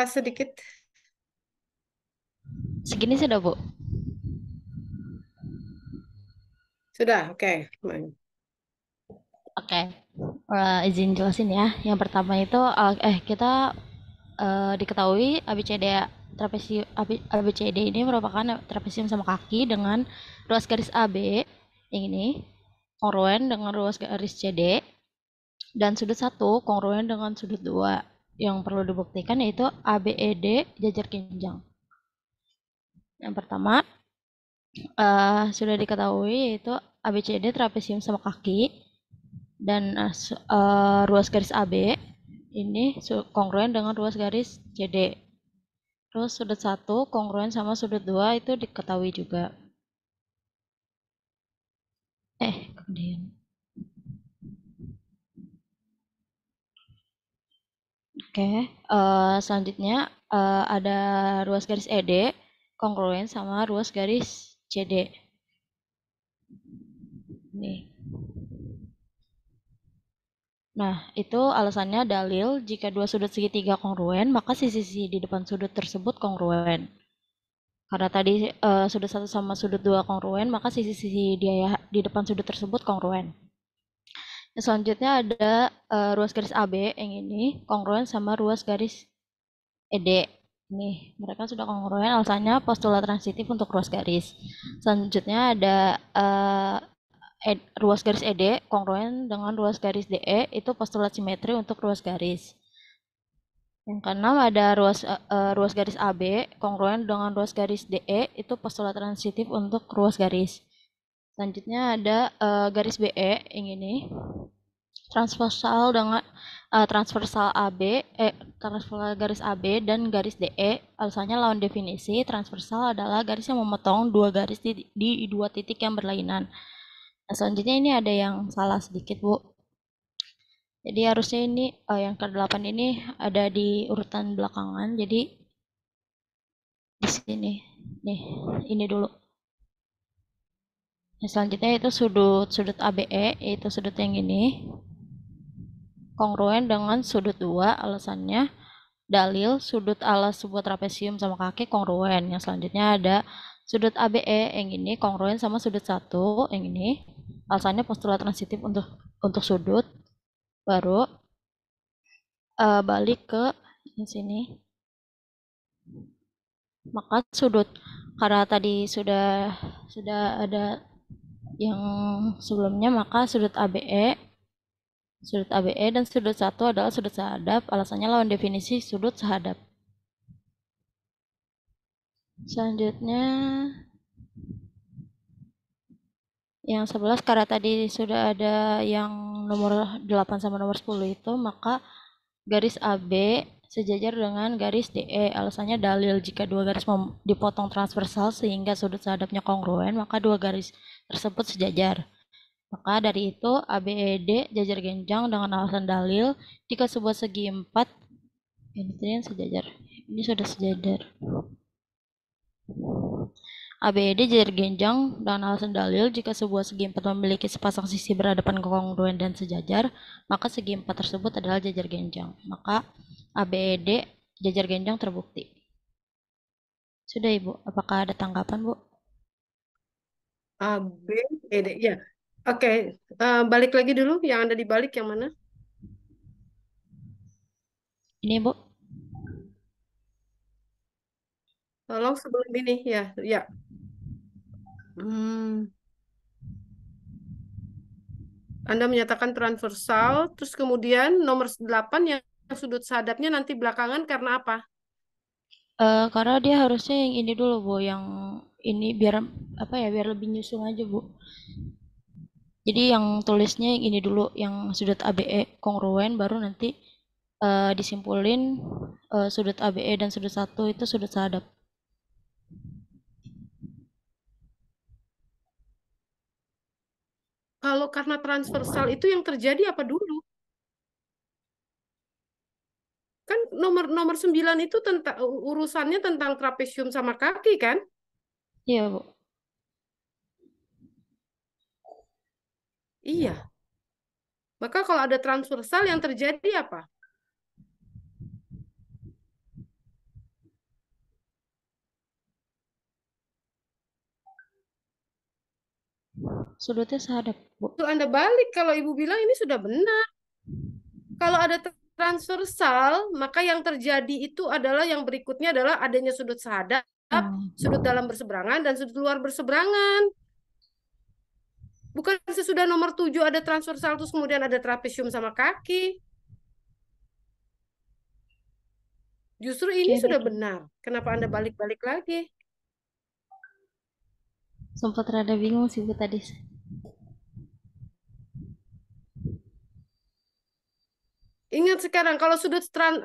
sedikit. Segini sudah, Bu. Sudah, oke. Oke. Izin jelasin ya. Yang pertama itu kita diketahui ABCD ini merupakan trapesium sama kaki dengan ruas garis AB yang ini kongruen dengan ruas garis CD dan sudut satu kongruen dengan sudut dua. Yang perlu dibuktikan yaitu ABED jajar genjang. Yang pertama sudah diketahui yaitu ABCD trapesium sama kaki dan ruas garis AB ini kongruen dengan ruas garis CD. Terus sudut satu kongruen sama sudut dua itu diketahui juga. Kemudian. Oke, selanjutnya ada ruas garis ED kongruen sama ruas garis CD. Nih. Nah, itu alasannya dalil jika dua sudut segitiga kongruen, maka sisi-sisi di depan sudut tersebut kongruen. Karena tadi sudut satu sama sudut dua kongruen, maka sisi-sisi di depan sudut tersebut kongruen. Yang selanjutnya ada ruas garis AB yang ini kongruen sama ruas garis ED. Nih, mereka sudah kongruen, alasannya postulat transitif untuk ruas garis. Selanjutnya ada ruas garis ED kongruen dengan ruas garis DE itu postulat simetri untuk ruas garis. Yang keenam ada ruas garis AB kongruen dengan ruas garis DE itu postulat transitif untuk ruas garis. Selanjutnya ada garis BE yang ini transversal dengan transversal transversal garis AB dan garis DE. Alasannya lawan definisi transversal adalah garis yang memotong dua garis di dua titik yang berlainan. Nah, selanjutnya ini ada yang salah sedikit, Bu. Jadi harusnya ini yang ke-8 ini ada di urutan belakangan. Jadi di sini. Nih, ini dulu. Yang selanjutnya itu sudut ABE, yaitu sudut yang ini. Kongruen dengan sudut 2, alasannya dalil sudut alas sebuah trapesium sama kaki kongruen. Yang selanjutnya ada sudut ABE yang ini kongruen sama sudut 1 yang ini. Alasannya postulat transitif untuk sudut. Baru balik ke yang sini. Maka sudut karena tadi sudah ada yang sebelumnya, maka sudut ABE dan sudut 1 adalah sudut sehadap. Alasannya lawan definisi sudut sehadap. Selanjutnya yang 11 karena tadi sudah ada yang nomor 8 sama nomor 10 itu, maka garis AB sejajar dengan garis DE. Alasannya dalil jika dua garis dipotong transversal sehingga sudut sehadapnya kongruen, maka dua garis tersebut sejajar. Maka dari itu ABED jajar genjang dengan alasan dalil jika sebuah segi 4 ini sejajar. Ini sudah sejajar. ABED jajar genjang dengan alasan dalil jika sebuah segi 4 memiliki sepasang sisi berhadapan kongruen dan sejajar, maka segi 4 tersebut adalah jajar genjang. Maka ABED jajar genjang terbukti. Sudah, Ibu. Apakah ada tanggapan, Bu? A, B, E, D. Ya, oke. Balik lagi dulu. Yang ada di balik yang mana? Ini, Bu. Tolong sebelum ini. Ya, ya. Hmm, Anda menyatakan transversal, terus kemudian nomor 8 yang sudut sehadapnya nanti belakangan karena apa? Karena dia harusnya yang ini dulu, Bu. Yang ini biar apa ya? Biar lebih nyusul aja, Bu. Jadi yang tulisnya yang ini dulu, yang sudut ABE kongruen, baru nanti disimpulin sudut ABE dan sudut 1 itu sudut sehadap. Kalau karena transversal itu yang terjadi apa dulu? Kan nomor nomor 9 itu tentang urusannya tentang trapesium sama kaki kan? Iya, Bu. Iya. Maka kalau ada transversal yang terjadi apa? Sudutnya sehadap, Bu. Itu Anda balik kalau Ibu bilang ini sudah benar. Kalau ada transversal, maka yang terjadi itu adalah yang berikutnya adalah adanya sudut sehadap, Oh, sudut dalam berseberangan, dan sudut luar berseberangan. Bukan sesudah nomor 7 ada transversal, terus kemudian ada trapesium sama kaki. Justru ini oke, sudah baik. benar. Kenapa Anda balik-balik lagi? Sempat rada bingung sih, Bu, tadi. Ingat sekarang,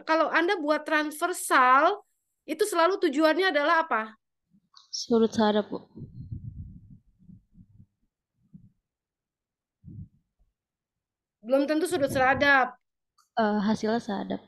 kalau Anda buat transversal, itu selalu tujuannya adalah apa? Sudut sehadap, Bu. Belum tentu sudut serhadap. Hasilnya sehadap.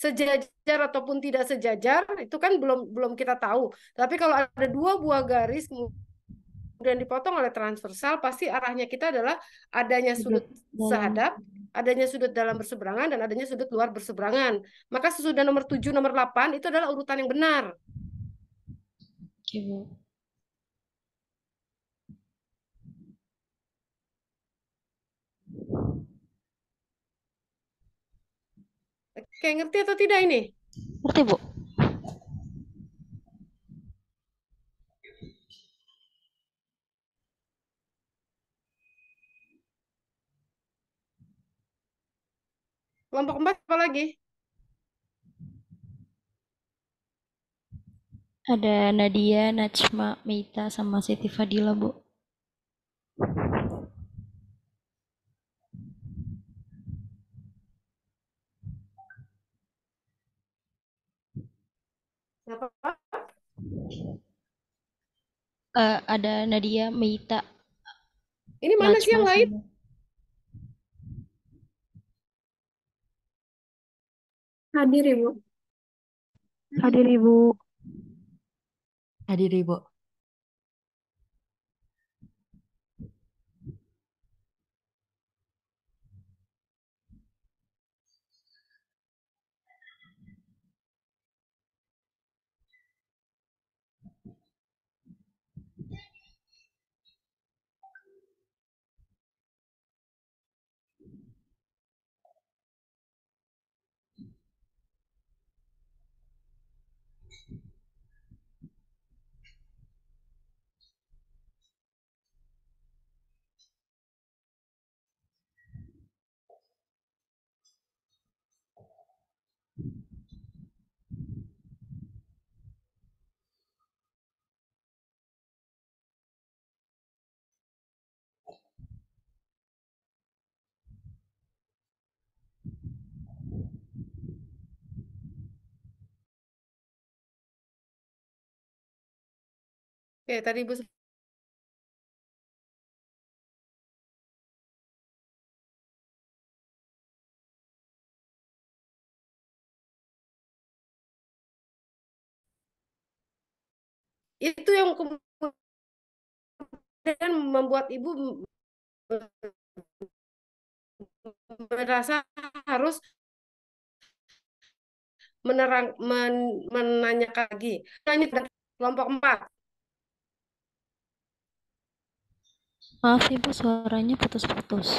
Sejajar ataupun tidak sejajar, itu kan belum belum kita tahu. Tapi kalau ada dua buah garis, kemudian dipotong oleh transversal, pasti arahnya kita adalah adanya Sudut sudut dalam. sehadap, adanya sudut dalam berseberangan, dan adanya sudut luar berseberangan. Maka sesudah nomor 7, nomor 8, itu adalah urutan yang benar. Oke, Bu. Oke, ngerti atau tidak ini? Ngerti, Bu? Kelompok 4 apa lagi? Ada Nadia, Najma, Meita, sama Siti Fadila, Bu. Apa? Ada Nadia, Meita, Ini mana sih Najma, yang lain? sama. Hadir Ibu. Hadir Ibu. Hadir Ibu. Oke, tadi Ibu itu yang kemudian membuat Ibu merasa harus menanyakan lagi. Tanya kelompok 4. Maaf, Ibu, suaranya putus-putus.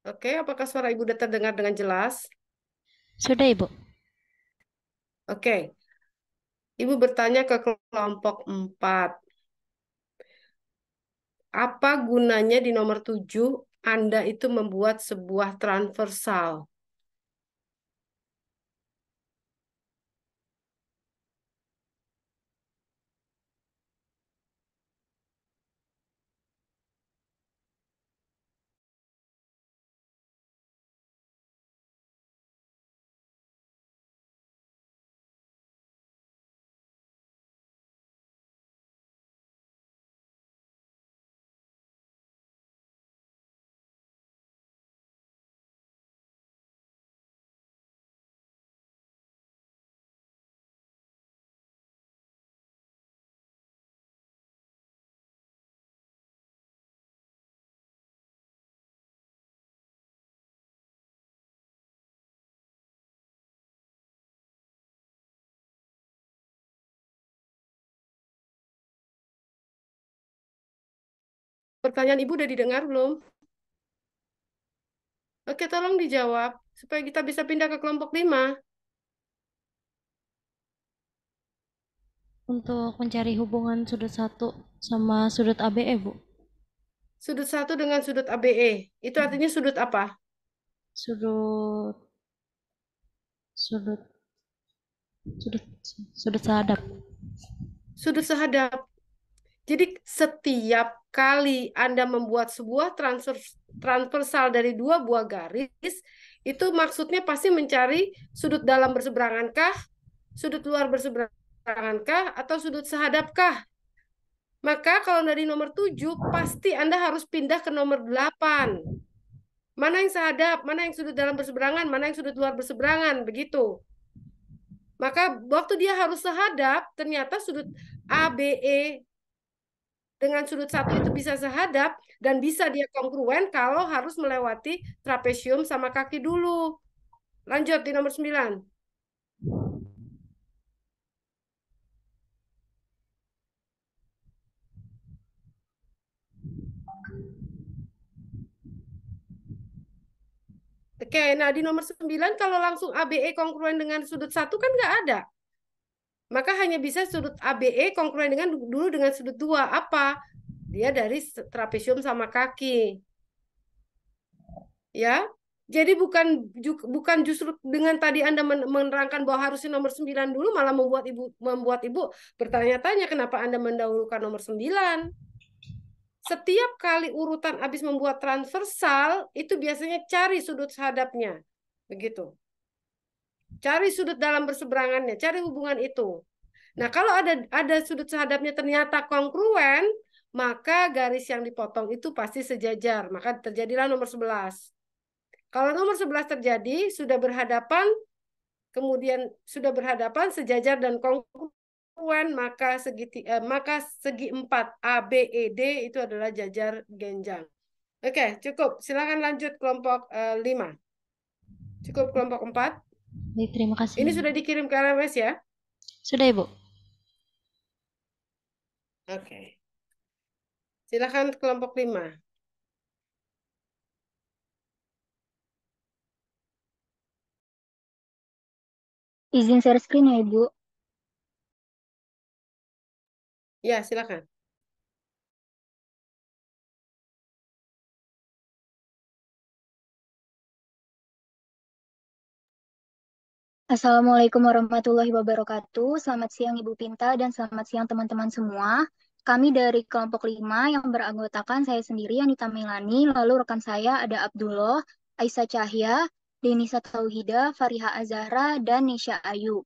Oke, apakah suara Ibu sudah terdengar dengan jelas? Sudah, Ibu. Oke. Ibu bertanya ke kelompok 4. Apa gunanya di nomor 7 Anda itu membuat sebuah transversal? Pertanyaan Ibu udah didengar belum? Oke, tolong dijawab supaya kita bisa pindah ke kelompok 5. Untuk mencari hubungan sudut satu sama sudut ABE, Bu. Sudut 1 dengan sudut ABE. Itu artinya sudut apa? Sudut sudut sudut sudut sehadap. Sudut sehadap. Jadi setiap kali Anda membuat sebuah transversal dari dua buah garis, itu maksudnya pasti mencari sudut dalam berseberangankah, sudut luar berseberangankah, atau sudut sehadapkah. Maka kalau dari nomor 7, pasti Anda harus pindah ke nomor 8. Mana yang sehadap, mana yang sudut dalam berseberangan, mana yang sudut luar berseberangan, begitu. Maka waktu dia harus sehadap, ternyata sudut ABE dengan sudut 1 itu bisa sehadap dan bisa dia kongruen kalau harus melewati trapesium sama kaki dulu. Lanjut di nomor 9. Oke, nah di nomor 9 kalau langsung ABE kongruen dengan sudut 1 kan nggak ada. Maka hanya bisa sudut ABE kongruen dengan dulu dengan sudut 2. Apa? Dia dari trapesium sama kaki. Ya. Jadi bukan justru dengan tadi Anda menerangkan bahwa harusnya nomor 9 dulu malah membuat Ibu bertanya-tanya kenapa Anda mendahulukan nomor 9. Setiap kali urutan habis membuat transversal itu biasanya cari sudut hadapnya. Begitu. Cari sudut dalam berseberangannya, cari hubungan itu. Nah, kalau ada sudut hadapnya ternyata kongruen, maka garis yang dipotong itu pasti sejajar. Maka terjadilah nomor 11. Kalau nomor 11 terjadi, sudah berhadapan, kemudian sudah berhadapan, sejajar dan kongruen, maka segi 4 ABED itu adalah jajar genjang. Oke, cukup. Silakan lanjut kelompok 5. Cukup kelompok 4. Baik, terima kasih. Ini sudah dikirim ke LMS ya? Sudah, Ibu. Oke. Silakan kelompok 5. Izin share screen ya, Ibu. Ya, silakan. Assalamualaikum warahmatullahi wabarakatuh. Selamat siang Ibu Pinta dan selamat siang teman-teman semua. Kami dari kelompok 5 yang beranggotakan saya sendiri Anita Milani, lalu rekan saya ada Abdullah, Aisyah Cahya, Denisa Tauhida, Fariha Azahra, dan Nisha Ayu.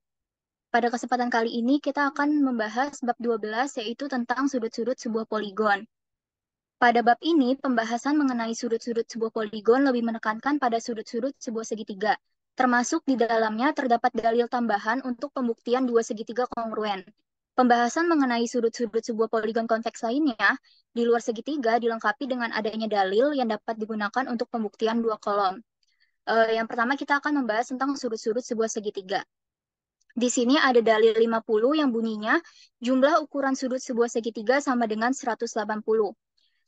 Pada kesempatan kali ini kita akan membahas bab 12 yaitu tentang sudut-sudut sebuah poligon. Pada bab ini, pembahasan mengenai sudut-sudut sebuah poligon lebih menekankan pada sudut-sudut sebuah segitiga. Termasuk di dalamnya terdapat dalil tambahan untuk pembuktian dua segitiga kongruen. Pembahasan mengenai sudut-sudut sebuah poligon konveks lainnya, di luar segitiga dilengkapi dengan adanya dalil yang dapat digunakan untuk pembuktian dua kolom. Yang pertama kita akan membahas tentang sudut-sudut sebuah segitiga. Di sini ada dalil 50 yang bunyinya, jumlah ukuran sudut sebuah segitiga sama dengan 180.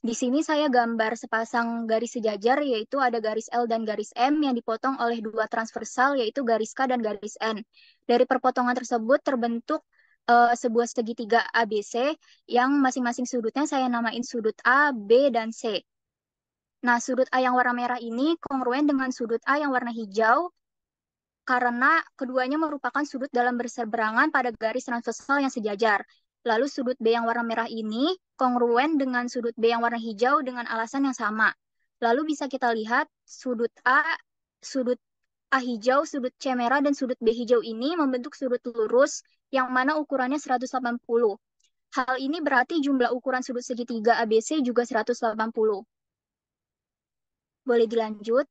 Di sini saya gambar sepasang garis sejajar, yaitu ada garis L dan garis M yang dipotong oleh dua transversal, yaitu garis K dan garis N. Dari perpotongan tersebut terbentuk sebuah segitiga ABC yang masing-masing sudutnya saya namain sudut A, B, dan C. Nah, sudut A yang warna merah ini kongruen dengan sudut A yang warna hijau karena keduanya merupakan sudut dalam berseberangan pada garis transversal yang sejajar. Lalu sudut B yang warna merah ini kongruen dengan sudut B yang warna hijau dengan alasan yang sama. Lalu bisa kita lihat sudut A hijau, sudut C merah, dan sudut B hijau ini membentuk sudut lurus yang mana ukurannya 180. Hal ini berarti jumlah ukuran sudut segitiga ABC juga 180. Boleh dilanjut.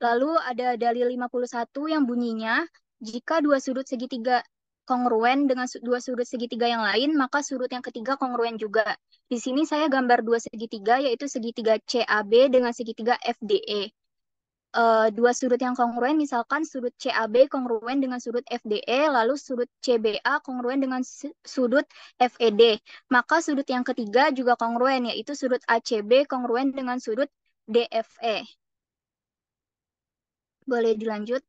Lalu ada dalil 51 yang bunyinya, jika dua sudut segitiga kongruen dengan dua sudut segitiga yang lain, maka sudut yang ketiga kongruen juga. Di sini saya gambar dua segitiga, yaitu segitiga CAB dengan segitiga FDE. dua sudut yang kongruen, misalkan sudut CAB kongruen dengan sudut FDE, lalu sudut CBA kongruen dengan sudut FED. Maka sudut yang ketiga juga kongruen, yaitu sudut ACB kongruen dengan sudut DFE. Boleh dilanjut.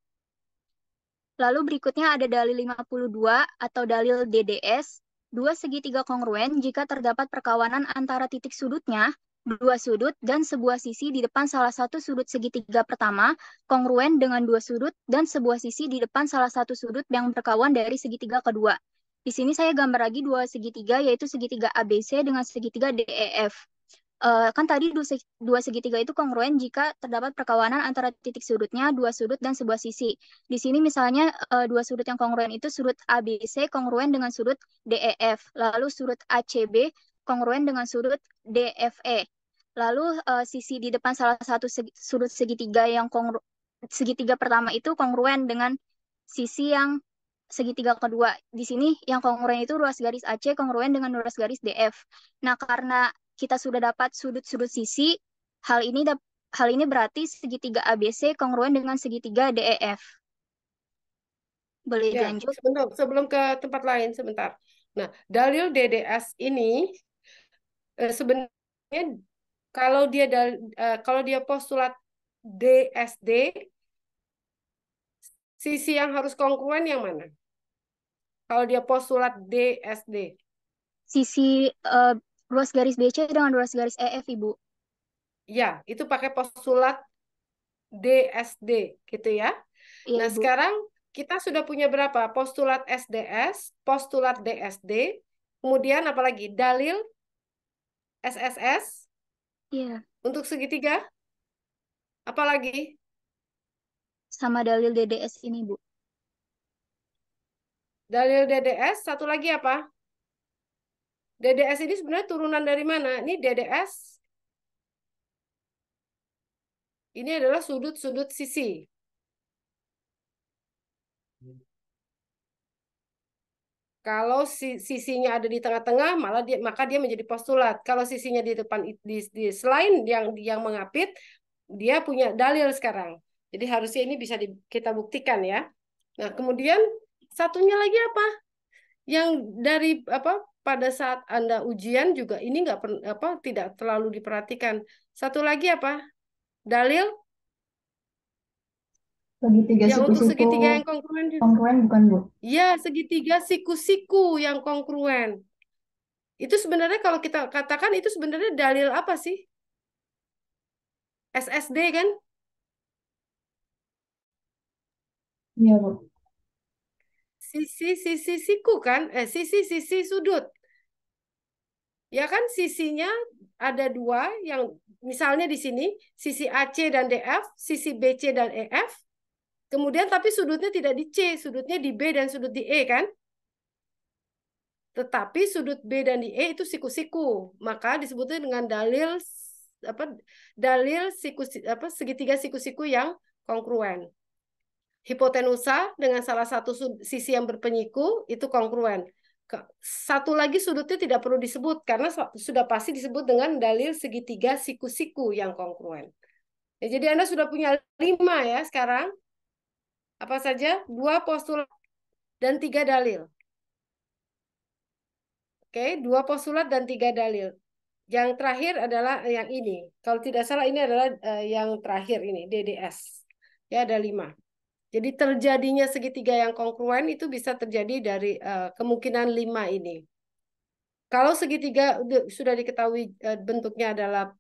Lalu berikutnya ada dalil 52 atau dalil DDS. Dua segitiga kongruen jika terdapat perkawanan antara titik sudutnya, dua sudut, dan sebuah sisi di depan salah satu sudut segitiga pertama, kongruen dengan dua sudut, dan sebuah sisi di depan salah satu sudut yang berkawan dari segitiga kedua. Di sini saya gambar lagi dua segitiga, yaitu segitiga ABC dengan segitiga DEF. Kan tadi dua segitiga itu kongruen jika terdapat perkawanan antara titik sudutnya, dua sudut, dan sebuah sisi. Di sini misalnya dua sudut yang kongruen itu sudut ABC kongruen dengan sudut DEF, lalu sudut ACB kongruen dengan sudut DFE. Lalu sisi di depan salah satu sudut segitiga yang segitiga pertama itu kongruen dengan sisi yang segitiga kedua. Di sini yang kongruen itu ruas garis AC kongruen dengan ruas garis DF. Nah, karena kita sudah dapat sudut-sudut sisi, hal ini berarti segitiga ABC kongruen dengan segitiga DEF. Boleh Ya, dilanjut? sebelum ke tempat lain sebentar. Nah, dalil DDS ini sebenarnya kalau dia postulat DSD, sisi yang harus kongruen yang mana? Kalau dia postulat DSD. Sisi ruas garis BC dengan ruas garis EF, Ibu. Ya, itu pakai postulat DSD, gitu ya. Iya, Nah, Ibu. sekarang kita sudah punya berapa? Postulat SDS, postulat DSD, kemudian apalagi? Dalil SSS Iya. untuk segitiga, apalagi? Sama dalil DDS ini, Bu. Dalil DDS, satu lagi apa? DDS ini sebenarnya turunan dari mana? Ini DDS, ini adalah sudut-sudut sisi. Kalau sisinya ada di tengah-tengah, maka dia menjadi postulat. Kalau sisinya di depan di selain yang mengapit, dia punya dalil sekarang. Jadi harusnya ini bisa kita buktikan ya. Nah, kemudian satunya lagi apa? Yang dari pada saat Anda ujian juga ini tidak terlalu diperhatikan. Satu lagi apa? Dalil Segitiga yang untuk siku-siku segitiga yang kongruen juga. kongruen bukan, Bu? Ya, segitiga siku-siku yang kongruen. Itu sebenarnya kalau kita katakan itu sebenarnya dalil apa sih? SSD kan? Iya, Bu. Sisi siku kan? Sisi sudut. Ya kan sisinya ada dua yang misalnya di sini sisi AC dan DF, sisi BC dan EF. Kemudian tapi sudutnya tidak di C, sudutnya di B dan sudut di E kan? Tetapi sudut B dan di E itu siku-siku, maka disebutnya dengan dalil segitiga siku-siku yang kongruen. Hipotenusa dengan salah satu sisi yang berpenyiku itu kongruen. Satu lagi sudutnya tidak perlu disebut karena sudah pasti disebut dengan dalil segitiga siku-siku yang kongruen. Ya, jadi Anda sudah punya 5 ya sekarang. Apa saja? 2 postulat dan 3 dalil. Oke, 2 postulat dan 3 dalil. Yang terakhir adalah yang ini. Kalau tidak salah ini adalah yang terakhir ini, DDS. Ya, ada 5. Jadi terjadinya segitiga yang kongruen itu bisa terjadi dari kemungkinan 5 ini. Kalau segitiga sudah diketahui bentuknya adalah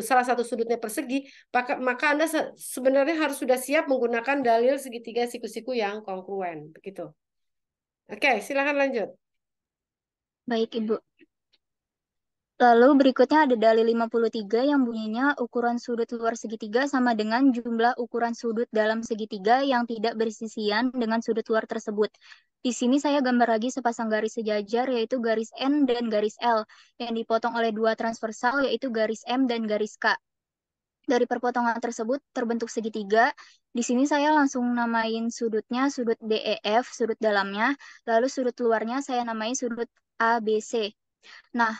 salah satu sudutnya persegi, maka Anda sebenarnya harus sudah siap menggunakan dalil segitiga siku-siku yang kongruen. Begitu. Oke, silakan lanjut. Baik, Ibu. Lalu berikutnya ada dalil 53 yang bunyinya ukuran sudut luar segitiga sama dengan jumlah ukuran sudut dalam segitiga yang tidak bersisian dengan sudut luar tersebut. Di sini saya gambar lagi sepasang garis sejajar yaitu garis N dan garis L yang dipotong oleh dua transversal yaitu garis M dan garis K. Dari perpotongan tersebut terbentuk segitiga. Di sini saya langsung namain sudutnya sudut DEF, sudut dalamnya, lalu sudut luarnya saya namai sudut ABC. Nah,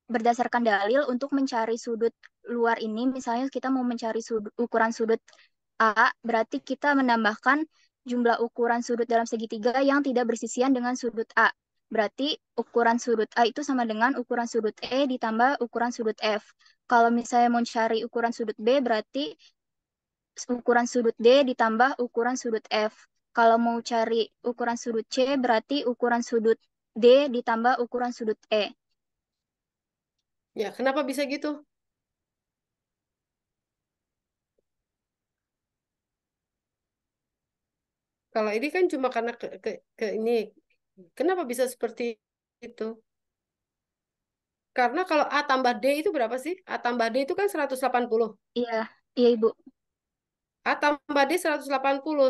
berdasarkan dalil untuk mencari sudut luar ini, misalnya kita mau mencari ukuran sudut A, berarti kita menambahkan jumlah ukuran sudut dalam segitiga yang tidak bersisian dengan sudut A. Berarti ukuran sudut A itu sama dengan ukuran sudut E ditambah ukuran sudut F. Kalau misalnya mau cari ukuran sudut B, berarti ukuran sudut D ditambah ukuran sudut F. Kalau mau cari ukuran sudut C, berarti ukuran sudut D ditambah ukuran sudut E. Ya, kenapa bisa gitu? Kalau ini kan cuma karena ke ini. Kenapa bisa seperti itu? Karena kalau A tambah D itu berapa sih? A tambah D itu kan 180. Iya, iya Ibu. A tambah D 180.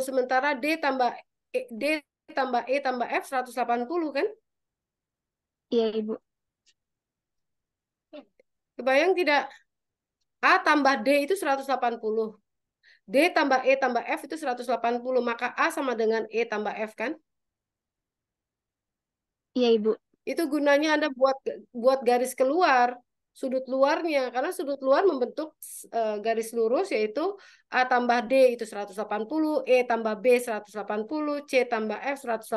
Sementara D tambah E tambah F 180 kan? Iya Ibu. Kebayang tidak? A tambah D itu 180. D tambah E tambah F itu 180. Maka A sama dengan E tambah F kan? Iya Ibu. Itu gunanya Anda buat garis keluar sudut luarnya karena sudut luar membentuk garis lurus yaitu A tambah D itu 180, E tambah B 180, C tambah F 180.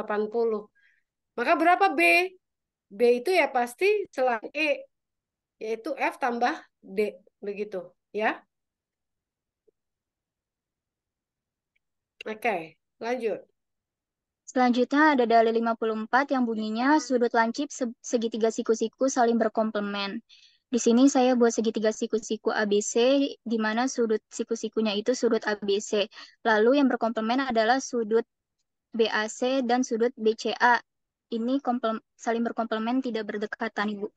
Maka berapa B? B itu ya pasti selain E yaitu F tambah D begitu ya. Oke, lanjut. Selanjutnya ada dalil 54 yang bunyinya sudut lancip segitiga siku-siku saling berkomplement. Di sini saya buat segitiga siku-siku ABC, di mana sudut siku-sikunya itu sudut ABC. Lalu yang berkomplement adalah sudut BAC dan sudut BCA. Ini saling berkomplement tidak berdekatan, Ibu.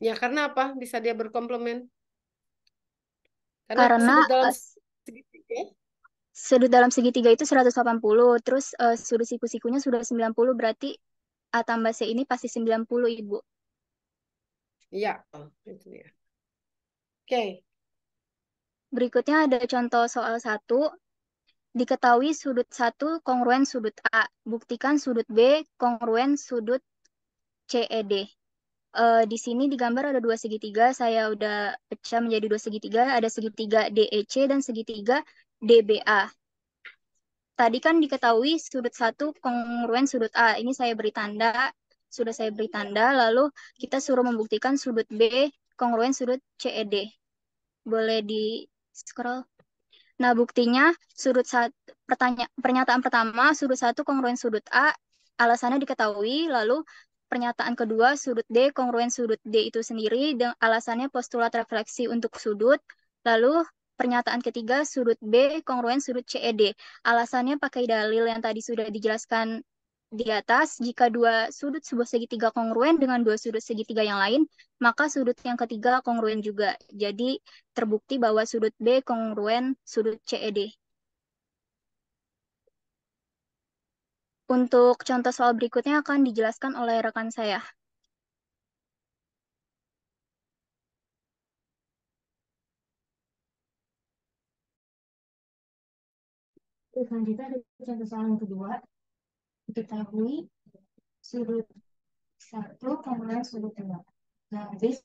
Ya karena apa bisa dia berkomplement? Karena Karena sudut dalam segitiga. sudut dalam segitiga itu 180, terus sudut siku-sikunya sudah 90, berarti A tambah C ini pasti 90, Ibu. Ya, oh, itu ya. Oke. Berikutnya ada contoh soal 1. Diketahui sudut 1 kongruen sudut A. Buktikan sudut B kongruen sudut CED. Di sini di gambar ada dua segitiga. Saya udah pecah menjadi dua segitiga. Ada segitiga DEC dan segitiga DBA. Tadi kan diketahui sudut 1 kongruen sudut A. Ini saya beri tanda. Sudah saya beri tanda. Lalu kita suruh membuktikan sudut B kongruen sudut CED. Boleh di scroll. Nah, buktinya pernyataan pertama sudut 1 kongruen sudut A, alasannya diketahui, lalu pernyataan kedua sudut D kongruen sudut D itu sendiri dan alasannya postulat refleksi untuk sudut, lalu pernyataan ketiga sudut B kongruen sudut CED. Alasannya pakai dalil yang tadi sudah dijelaskan di atas, jika dua sudut sebuah segitiga kongruen dengan dua sudut segitiga yang lain, maka sudut yang ketiga kongruen juga. Jadi terbukti bahwa sudut B kongruen sudut CED. Untuk contoh soal berikutnya akan dijelaskan oleh rekan saya. Selanjutnya ada contoh soal yang kedua. Diketahui sudut 1 kemudian sudut 2. Garis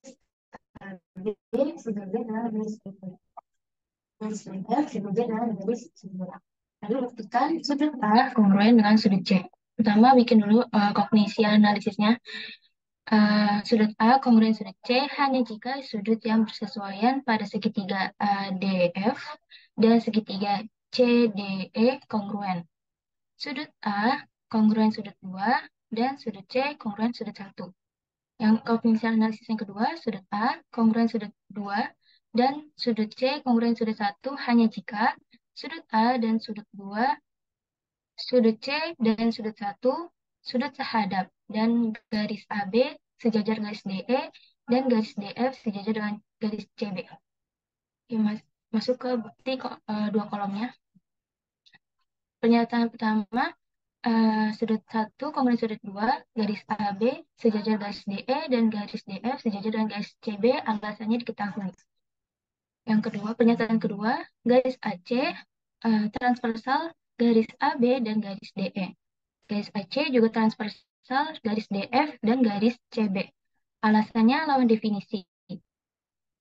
B sebagai adalah garis B. Garis F sebagai adalah garis C. Lalu buktikan sudut A kongruen dengan sudut C. Pertama bikin dulu kognisi analisisnya. Sudut A kongruen sudut C hanya jika sudut yang bersesuaian pada segitiga ADF dan segitiga CDE kongruen. Sudut A kongruen sudut 2 dan sudut C kongruen sudut 1. Yang kognisi analisis yang kedua, sudut A kongruen sudut 2 dan sudut C kongruen sudut 1 hanya jika sudut A dan sudut 2, sudut C dan sudut 1 sudut sehadap dan garis AB sejajar garis DE dan garis DF sejajar dengan garis CB. Oke, masuk ke bukti dua kolomnya. Pernyataan pertama, sudut 1 kongruen sudut 2, garis AB sejajar garis DE dan garis DF sejajar dengan garis CB, alasannya diketahui. Yang kedua, pernyataan kedua, garis AC transversal garis AB dan garis DE. Garis AC juga transversal garis DF dan garis CB. Alasannya lawan definisi.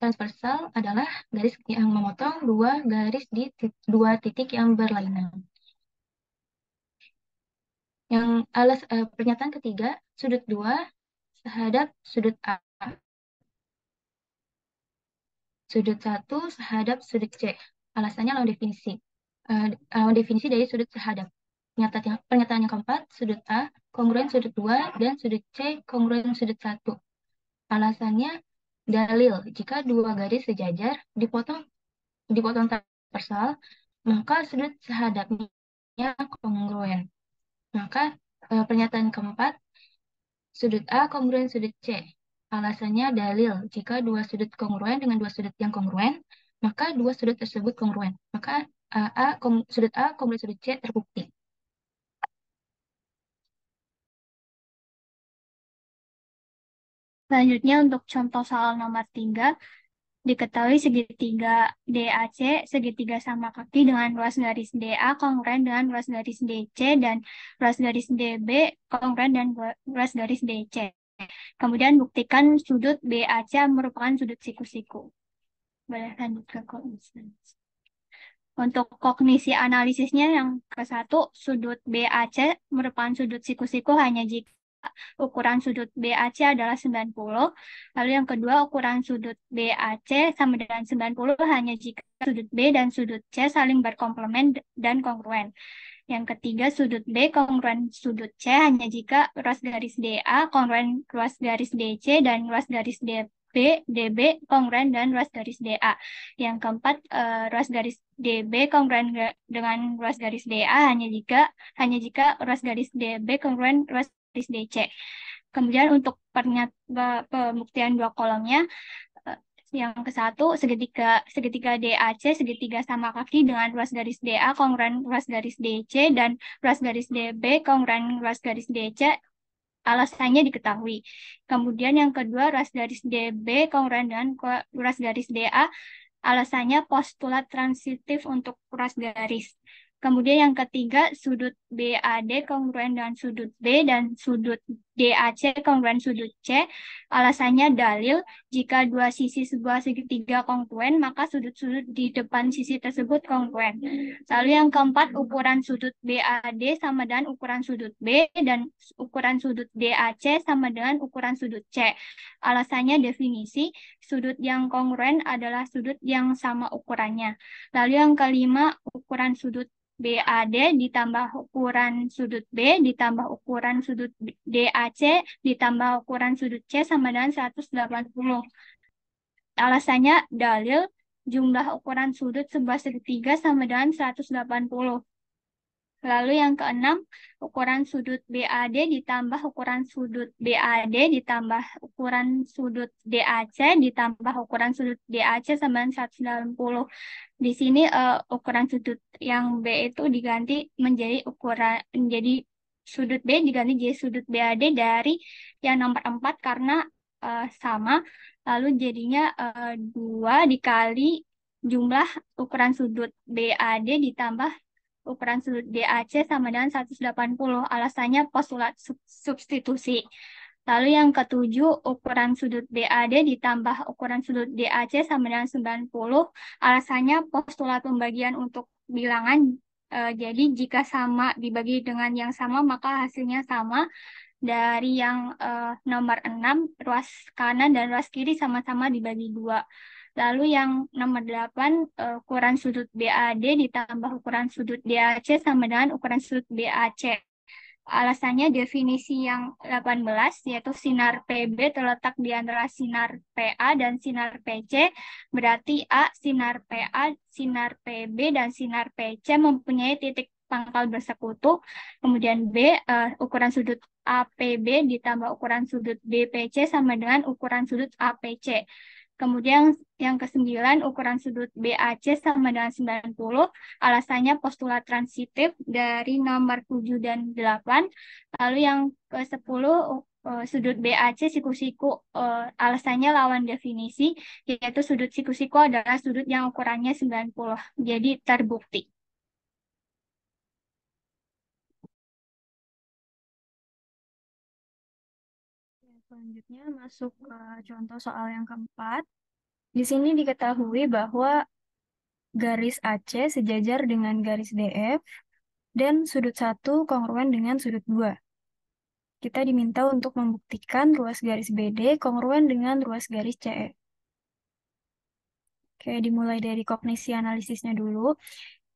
transversal adalah garis yang memotong dua garis di dua titik yang berlainan. Yang pernyataan ketiga, sudut 2 sehadap sudut A. Sudut 1 sehadap sudut C. Alasannya lawan definisi. Lawan definisi dari sudut sehadap. Pernyataan yang keempat, sudut A kongruen sudut 2 dan sudut C kongruen sudut 1. Alasannya dalil jika dua garis sejajar dipotong transversal, maka sudut sehadapnya kongruen. Maka pernyataan keempat, sudut A kongruen sudut C. Alasannya dalil jika dua sudut kongruen dengan dua sudut yang kongruen, maka dua sudut tersebut kongruen. Maka sudut A kongruen sudut C terbukti. Selanjutnya untuk contoh soal nomor 3, diketahui segitiga DAC, segitiga sama kaki dengan ruas garis DA kongruen dengan ruas garis DC dan ruas garis DB kongruen dan ruas garis DC. Kemudian buktikan sudut BAC merupakan sudut siku-siku. Boleh lanjut ke kognisi. Untuk kognisi analisisnya yang ke-1, sudut BAC merupakan sudut siku-siku hanya jika ukuran sudut BAC adalah 90. Lalu yang kedua, ukuran sudut BAC sama dengan 90 hanya jika sudut B dan sudut C saling berkomplement dan kongruen. Yang ketiga, sudut B kongruen sudut C hanya jika ruas garis DA kongruen ruas garis DC dan ruas garis DB kongruen dan ruas garis DA. Yang keempat, ruas garis DB kongruen dengan ruas garis DA hanya jika ruas garis DB kongruen ruas garis DC. Kemudian untuk pembuktian dua kolomnya, yang ke-1, segitiga DAC, segitiga sama kaki dengan ruas garis DA kongruen ruas garis DC dan ruas garis DB kongruen ruas garis DC. Alasannya diketahui. Kemudian yang kedua, ruas garis DB kongruen dengan ruas garis DA. Alasannya postulat transitif untuk ruas garis. Kemudian yang ketiga, sudut BAD kongruen dengan sudut B dan sudut DAC kongruen sudut C. Alasannya dalil jika dua sisi sebuah segitiga kongruen, maka sudut-sudut di depan sisi tersebut kongruen. Lalu yang keempat, ukuran sudut BAD sama dengan ukuran sudut B dan ukuran sudut DAC sama dengan ukuran sudut C. Alasannya definisi, sudut yang kongruen adalah sudut yang sama ukurannya. Lalu yang kelima, ukuran sudut BAD ditambah ukuran sudut B ditambah ukuran sudut DAC ditambah ukuran sudut C sama dengan 180. Alasannya dalil jumlah ukuran sudut sebuah segitiga sama dengan 180. Lalu yang keenam, ukuran sudut BAD ditambah ukuran sudut BAD ditambah ukuran sudut DAC ditambah ukuran sudut DAC sama dengan 180. Di sini ukuran sudut yang B itu diganti menjadi sudut B diganti jadi sudut BAD dari yang nomor 4 karena sama. Lalu jadinya 2 dikali jumlah ukuran sudut BAD ditambah ukuran sudut DAC sama dengan 180. Alasannya postulat substitusi. Lalu yang ketujuh, ukuran sudut BAD ditambah ukuran sudut DAC sama dengan 90. Alasannya postulat pembagian untuk bilangan. Jadi jika sama dibagi dengan yang sama, maka hasilnya sama. Dari yang nomor 6, ruas kanan dan ruas kiri sama-sama dibagi 2. Lalu yang nomor 8, ukuran sudut BAD ditambah ukuran sudut DAC sama dengan ukuran sudut BAC. Alasannya definisi yang 18, yaitu sinar PB terletak di antara sinar PA dan sinar PC. Berarti A, sinar PA, sinar PB, dan sinar PC mempunyai titik pangkal bersekutu. Kemudian B, ukuran sudut APB ditambah ukuran sudut BPC sama dengan ukuran sudut APC. Kemudian yang ke-9, ukuran sudut BAC sama dengan 90. Alasannya postulat transitif dari nomor 7 dan 8. Lalu yang ke-10, sudut BAC siku-siku. Alasannya lawan definisi, yaitu sudut siku-siku adalah sudut yang ukurannya 90. Jadi terbukti. Selanjutnya masuk ke contoh soal yang keempat. Di sini diketahui bahwa garis AC sejajar dengan garis DF dan sudut 1 kongruen dengan sudut 2. Kita diminta untuk membuktikan ruas garis BD kongruen dengan ruas garis CE. Oke, dimulai dari kognisi analisisnya dulu.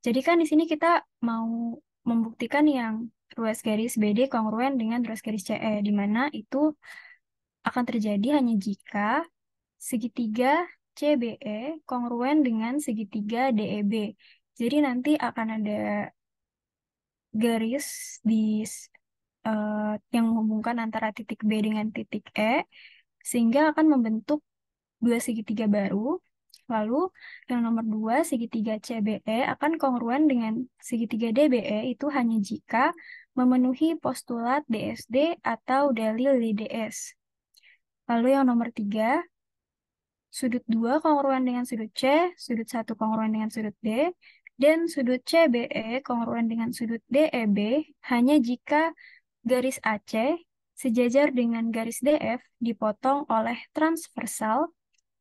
Jadi kan di sini kita mau membuktikan yang ruas garis BD kongruen dengan ruas garis CE, di mana itu akan terjadi hanya jika segitiga CBE kongruen dengan segitiga DEB. Jadi nanti akan ada garis di yang menghubungkan antara titik B dengan titik E, sehingga akan membentuk dua segitiga baru. Lalu yang nomor 2, segitiga CBE akan kongruen dengan segitiga DBE itu hanya jika memenuhi postulat DSD atau dalil DDS. Lalu yang nomor 3, sudut 2 kongruen dengan sudut C, sudut 1 kongruen dengan sudut D, dan sudut CBE kongruen dengan sudut DEB hanya jika garis AC sejajar dengan garis DF dipotong oleh transversal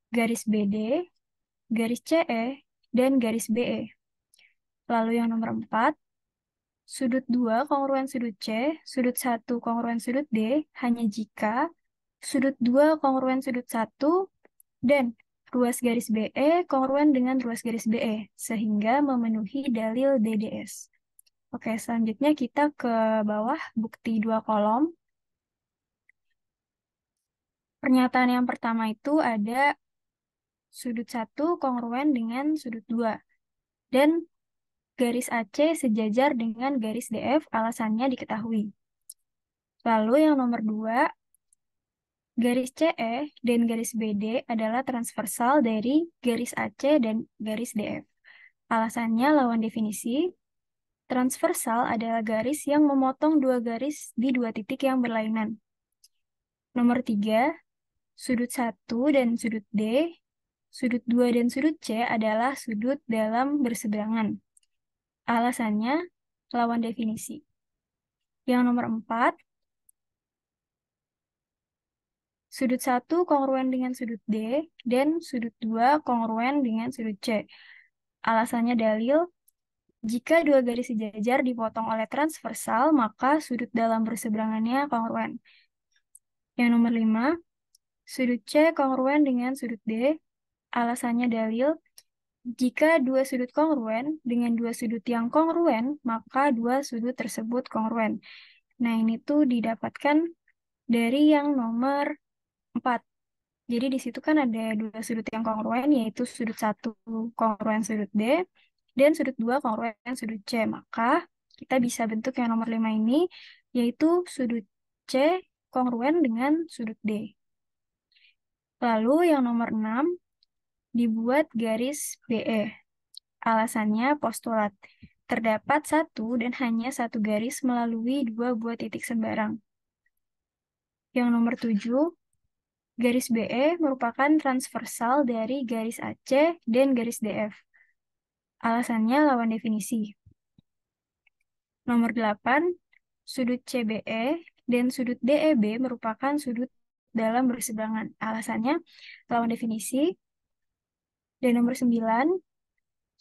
garis BD, garis CE, dan garis BE. Lalu yang nomor 4, sudut 2 kongruen sudut C, sudut 1 kongruen sudut D hanya jika sudut 2 kongruen sudut 1 dan ruas garis BE kongruen dengan ruas garis BE, sehingga memenuhi dalil DDS. Oke, selanjutnya kita ke bawah bukti 2 kolom. Pernyataan yang pertama itu ada sudut 1 kongruen dengan sudut 2. Dan garis AC sejajar dengan garis DF, alasannya diketahui. Lalu yang nomor 2, garis CE dan garis BD adalah transversal dari garis AC dan garis DF. Alasannya lawan definisi, transversal adalah garis yang memotong dua garis di dua titik yang berlainan. Nomor 3, sudut 1 dan sudut D, sudut 2 dan sudut C adalah sudut dalam berseberangan. Alasannya lawan definisi. Yang nomor 4, sudut 1 kongruen dengan sudut D dan sudut 2 kongruen dengan sudut C. Alasannya dalil, jika dua garis sejajar dipotong oleh transversal, maka sudut dalam berseberangannya kongruen. Yang nomor 5, sudut C kongruen dengan sudut D. Alasannya dalil, jika dua sudut kongruen dengan dua sudut yang kongruen, maka dua sudut tersebut kongruen. Nah, ini tuh didapatkan dari yang nomor 4. Jadi di situ kan ada dua sudut yang kongruen, yaitu sudut 1 kongruen sudut D dan sudut 2 kongruen sudut C. Maka kita bisa bentuk yang nomor 5 ini, yaitu sudut C kongruen dengan sudut D. Lalu yang nomor 6, dibuat garis BE. Alasannya postulat. Terdapat satu dan hanya satu garis melalui dua buah titik sembarang. Yang nomor 7, garis BE merupakan transversal dari garis AC dan garis DF. Alasannya lawan definisi. Nomor 8, sudut CBE dan sudut DEB merupakan sudut dalam berseberangan. Alasannya lawan definisi. Dan nomor 9,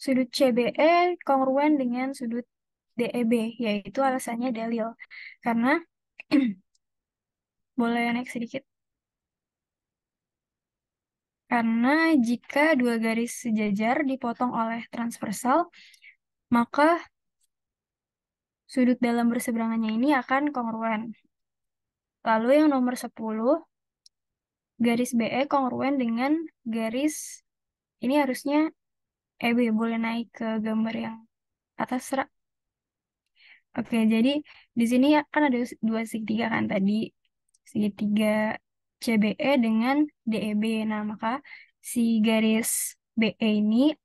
sudut CBE kongruen dengan sudut DEB, yaitu alasannya dalil. Karena, boleh naik sedikit. Karena jika dua garis sejajar dipotong oleh transversal, maka sudut dalam berseberangannya ini akan kongruen. Lalu yang nomor 10, garis BE kongruen dengan garis, ini harusnya EB, boleh naik ke gambar yang atas, Ra. Oke, jadi di sini kan ada dua segitiga kan tadi, segitiga CBE dengan DEB. Nah, maka si garis BE ini,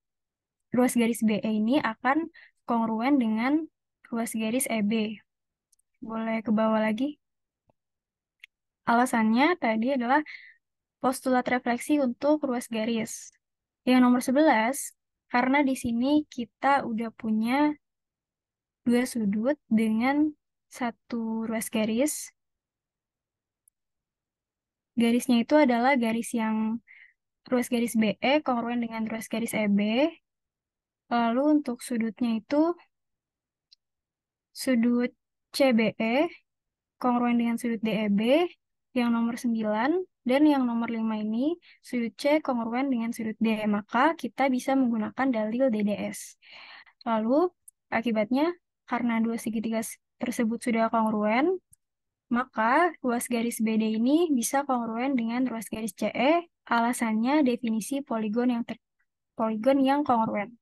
ruas garis BE ini akan kongruen dengan ruas garis EB. Boleh ke bawah lagi. Alasannya tadi adalah postulat refleksi untuk ruas garis. Yang nomor 11, karena di sini kita udah punya dua sudut dengan satu ruas garis. Garisnya itu adalah garis yang ruas garis BE kongruen dengan ruas garis EB. Lalu untuk sudutnya itu sudut CBE kongruen dengan sudut DEB yang nomor 9 dan yang nomor 5 ini sudut C kongruen dengan sudut D. Maka kita bisa menggunakan dalil DDS. Lalu akibatnya karena dua segitiga tersebut sudah kongruen, maka ruas garis BD ini bisa kongruen dengan ruas garis CE. Alasannya definisi poligon yang kongruen.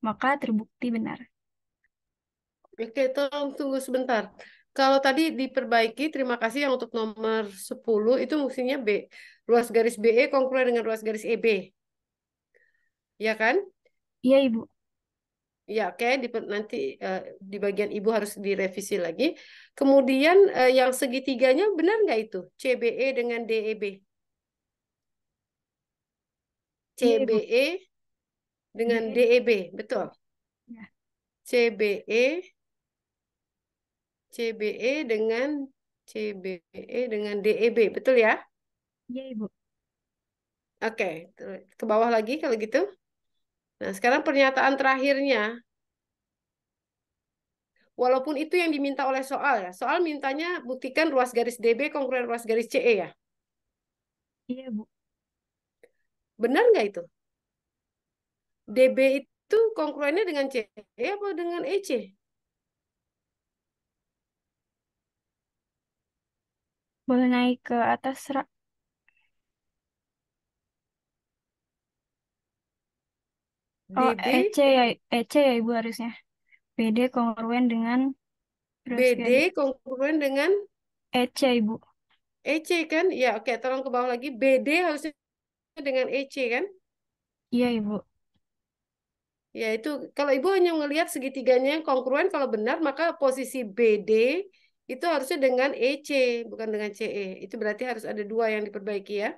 Maka terbukti benar. Oke, tolong tunggu sebentar. Kalau tadi diperbaiki, terima kasih yang untuk nomor 10, itu mestinya B. Ruas garis BE kongruen dengan ruas garis EB. Ya kan? Iya, Ibu. Ya, oke. Nanti di bagian Ibu harus direvisi lagi. Kemudian yang segitiganya benar nggak itu? CBE dengan DEB. Iya, Ibu. CBE dengan DE. DEB, betul. Ya. CBE CBE dengan DEB, betul ya? Iya, Ibu. Oke, ke bawah lagi kalau gitu. Nah, sekarang pernyataan terakhirnya. Walaupun itu yang diminta oleh soal ya. Soal mintanya buktikan ruas garis DB kongruen ruas garis CE ya. Iya, Bu. Benar nggak itu? DB itu kongruennya dengan CE apa dengan EC? Boleh naik ke atas, Ra. Oh, DB, EC ya Ibu harusnya. BD kongruen dengan ruas BD garis kongruen dengan EC, Ibu. EC kan? Ya, oke, tolong ke bawah lagi. BD harusnya dengan EC kan? Iya, Ibu. Ya, itu kalau Ibu hanya melihat segitiganya yang kongruen, kalau benar maka posisi BD itu harusnya dengan EC, bukan dengan CE. Itu berarti harus ada dua yang diperbaiki ya.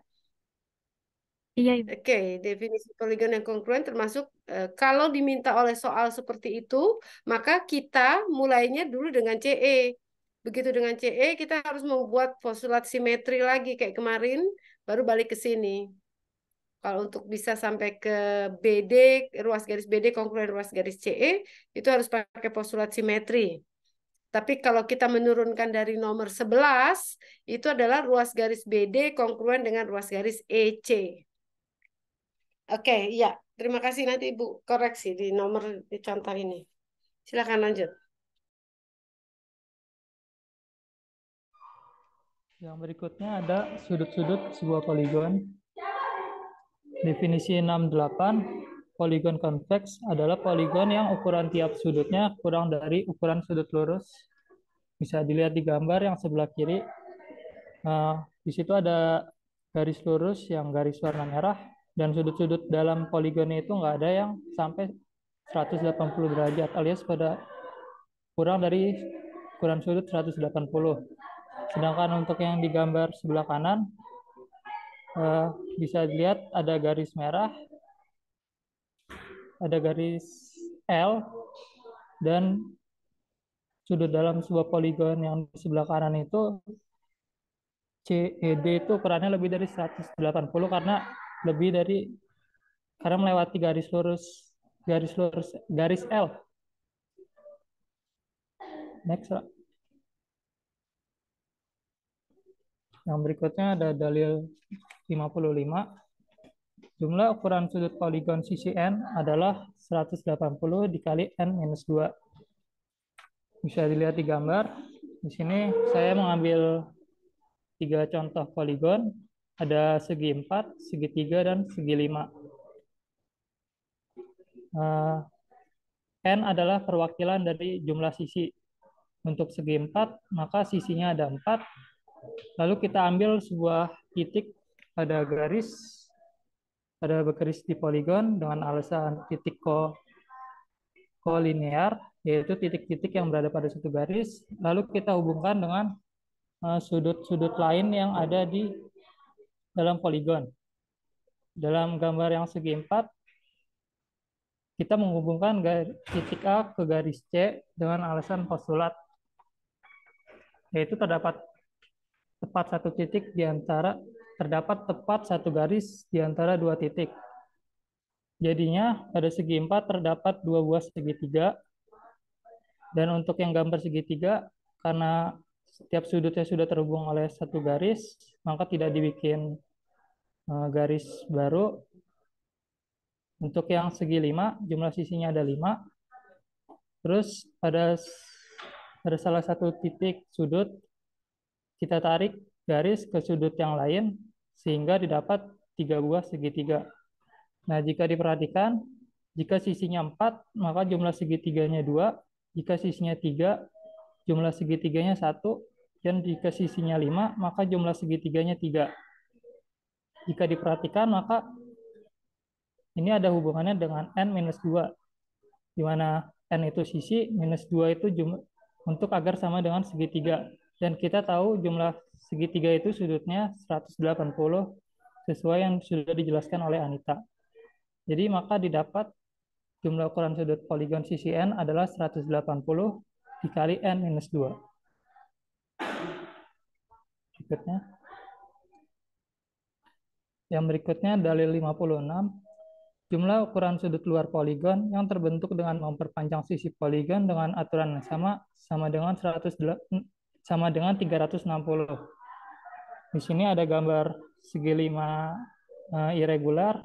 Iya, Ibu. Oke, definisi poligon yang kongruen termasuk kalau diminta oleh soal seperti itu, maka kita mulainya dulu dengan CE. Begitu dengan CE, kita harus membuat postulat simetri lagi kayak kemarin, baru balik ke sini. Kalau untuk bisa sampai ke BD, ruas garis BD kongruen ruas garis CE, itu harus pakai postulat simetri. Tapi kalau kita menurunkan dari nomor 11, itu adalah ruas garis BD kongruen dengan ruas garis EC. Oke, ya. Terima kasih. Nanti Ibu koreksi di nomor di contoh ini. Silakan lanjut. Yang berikutnya ada sudut-sudut sebuah poligon. Definisi 68, poligon konveks adalah poligon yang ukuran tiap sudutnya kurang dari ukuran sudut lurus. Bisa dilihat di gambar yang sebelah kiri. Di situ ada garis lurus yang garis warna merah, dan sudut-sudut dalam poligon itu nggak ada yang sampai 180 derajat, alias pada kurang dari ukuran sudut 180. Sedangkan untuk yang di gambar sebelah kanan, bisa dilihat ada garis merah, ada garis L, dan sudut dalam sebuah poligon yang di sebelah kanan itu CED itu ukurannya lebih dari 180 karena melewati garis lurus garis L. Next. Yang berikutnya ada dalil 55. Jumlah ukuran sudut poligon sisi N adalah 180 dikali N-2. Bisa dilihat di gambar. Di sini saya mengambil 3 contoh poligon. Ada segi 4, segi 3, dan segi 5. N adalah perwakilan dari jumlah sisi. Untuk segi 4, maka sisinya ada 4. Lalu kita ambil sebuah titik, ada garis di poligon dengan alasan titik kolinear, yaitu titik-titik yang berada pada satu garis. Lalu kita hubungkan dengan sudut-sudut lain yang ada di dalam poligon. Dalam gambar yang segi 4, kita menghubungkan titik A ke garis C dengan alasan postulat, yaitu terdapat tepat satu titik di antara terdapat tepat satu garis di antara dua titik. Jadinya pada segi 4 terdapat dua buah segitiga. Dan untuk yang gambar segitiga, karena setiap sudutnya sudah terhubung oleh satu garis, maka tidak dibikin garis baru. Untuk yang segi 5, jumlah sisinya ada 5. Terus pada salah satu titik sudut, kita tarik garis ke sudut yang lain, sehingga didapat 3 buah segitiga. Nah, jika diperhatikan, jika sisinya 4, maka jumlah segitiganya 2. Jika sisinya 3, jumlah segitiganya 1. Dan jika sisinya 5, maka jumlah segitiganya 3. Jika diperhatikan, maka ini ada hubungannya dengan n-2, di mana n itu sisi, minus 2 itu jumlah untuk agar sama dengan segitiga. Dan kita tahu jumlah segitiga itu sudutnya 180, sesuai yang sudah dijelaskan oleh Anita. Jadi maka didapat jumlah ukuran sudut poligon sisi n adalah 180 dikali n-2. Berikutnya. Yang berikutnya dalil 56. Jumlah ukuran sudut luar poligon yang terbentuk dengan memperpanjang sisi poligon dengan aturan yang sama dengan 360. Di sini ada gambar segi 5 irregular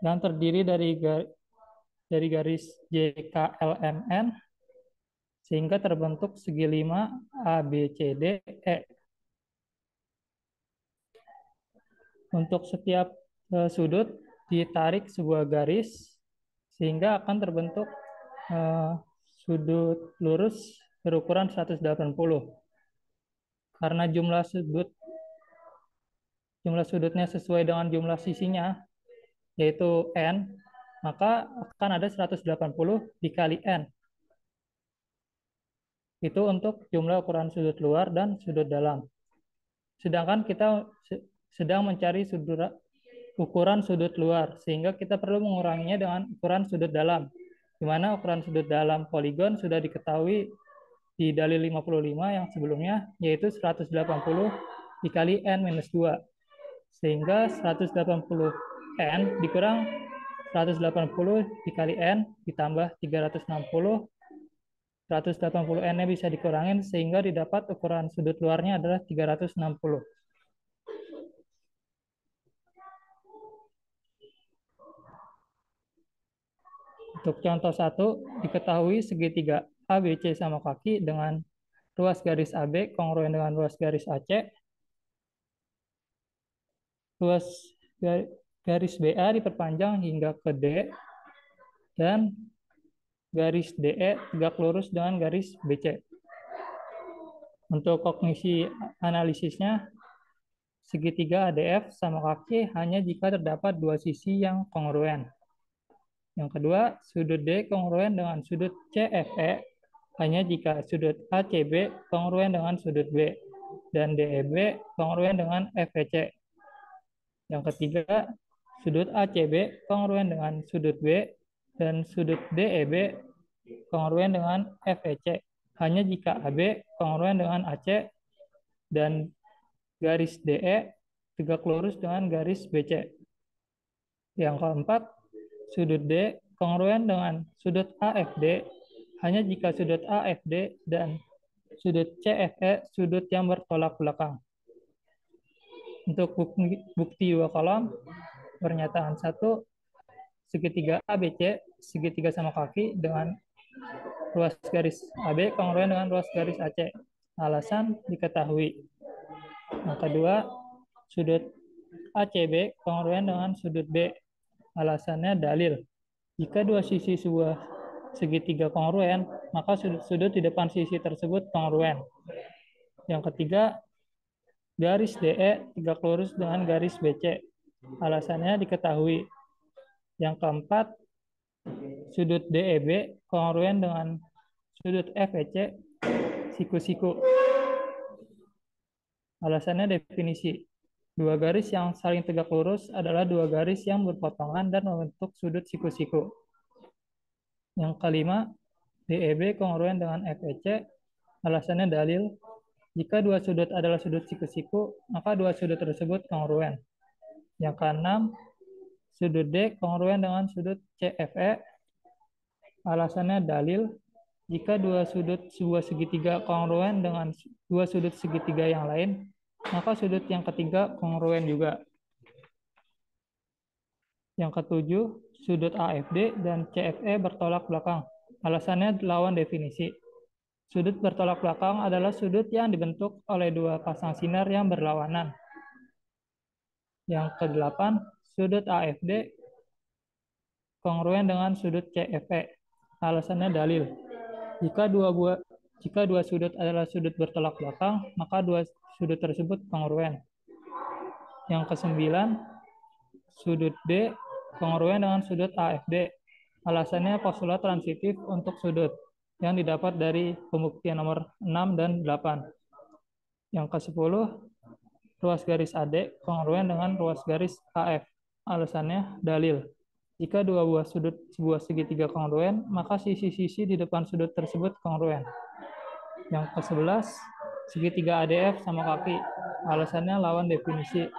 yang terdiri dari garis JKLMN sehingga terbentuk segi 5 ABCDE. Untuk setiap sudut ditarik sebuah garis sehingga akan terbentuk sudut lurus berukuran 180. Karena jumlah sudutnya sesuai dengan jumlah sisinya, yaitu n, maka akan ada 180 dikali n. Itu untuk jumlah ukuran sudut luar dan sudut dalam. Sedangkan kita sedang mencari ukuran sudut luar, sehingga kita perlu menguranginya dengan ukuran sudut dalam, di mana ukuran sudut dalam poligon sudah diketahui di dalil 55 yang sebelumnya, yaitu 180 dikali n-2. Sehingga 180n dikurang 180 dikali n ditambah 360. 180n-nya bisa dikurangin sehingga didapat ukuran sudut luarnya adalah 360. Untuk contoh 1, diketahui segitiga ABC sama kaki dengan ruas garis AB kongruen dengan ruas garis AC. Ruas garis BA diperpanjang hingga ke D, dan garis DE tegak lurus dengan garis BC. Untuk kognisi analisisnya, segitiga ADF sama kaki hanya jika terdapat dua sisi yang kongruen. Yang kedua, sudut D kongruen dengan sudut CFE hanya jika sudut ACB kongruen dengan sudut B dan DEB kongruen dengan FEC. Yang ketiga, sudut ACB kongruen dengan sudut B dan sudut DEB kongruen dengan FEC hanya jika AB kongruen dengan AC dan garis DE tegak lurus dengan garis BC. Yang keempat, sudut D kongruen dengan sudut AFD hanya jika sudut AFD dan sudut CFE sudut yang bertolak belakang. Untuk bukti 2 kolom, pernyataan 1, segitiga ABC, segitiga sama kaki dengan ruas garis AB kongruen dengan ruas garis AC. Alasan diketahui. Yang kedua, sudut ACB kongruen dengan sudut B. Alasannya dalil. Jika dua sisi sebuah segitiga kongruen, maka sudut-sudut di depan sisi tersebut kongruen. Yang ketiga, garis DE tegak lurus dengan garis BC. Alasannya diketahui. Yang keempat, sudut DEB kongruen dengan sudut FEC siku-siku. Alasannya definisi. Dua garis yang saling tegak lurus adalah dua garis yang berpotongan dan membentuk sudut siku-siku. Yang kelima, DEB kongruen dengan FEC. Alasannya dalil. Jika dua sudut adalah sudut siku-siku, maka dua sudut tersebut kongruen. Yang keenam, sudut D kongruen dengan sudut CFE. Alasannya dalil, jika dua sudut sebuah segitiga kongruen dengan dua sudut segitiga yang lain, maka sudut yang ketiga kongruen juga. Yang ketujuh, sudut AFD dan CFE bertolak belakang. Alasannya lawan definisi. Sudut bertolak belakang adalah sudut yang dibentuk oleh dua pasang sinar yang berlawanan. Yang kedelapan, sudut AFD kongruen dengan sudut CFE. Alasannya dalil. Jika dua sudut adalah sudut bertolak belakang, maka dua sudut tersebut kongruen. Yang kesembilan, sudut D kongruen dengan sudut AFD. Alasannya postulat transitif untuk sudut yang didapat dari pembuktian nomor 6 dan 8. Yang ke-10, ruas garis AD kongruen dengan ruas garis AF. Alasannya dalil. Jika dua buah sudut sebuah segitiga kongruen, maka sisi-sisi di depan sudut tersebut kongruen. Yang ke-11, segitiga ADF sama kaki. Alasannya lawan definisi.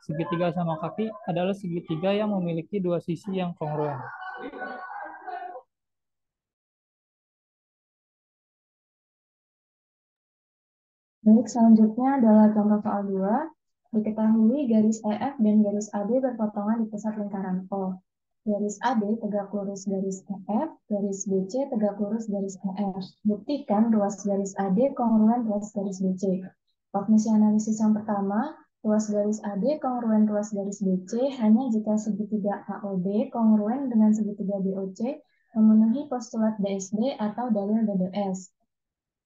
Segitiga sama kaki adalah segitiga yang memiliki dua sisi yang kongruen. Baik, selanjutnya adalah contoh soal 2. Diketahui garis EF dan garis AB berpotongan di pusat lingkaran O. Garis AB tegak lurus garis EF, garis BC tegak lurus garis EF. Buktikan ruas garis AD kongruen ruas garis BC. Kognisi analisis yang pertama, ruas garis AD kongruen ruas garis BC hanya jika segitiga AOD kongruen dengan segitiga BOC memenuhi postulat DSD atau dalil DDS.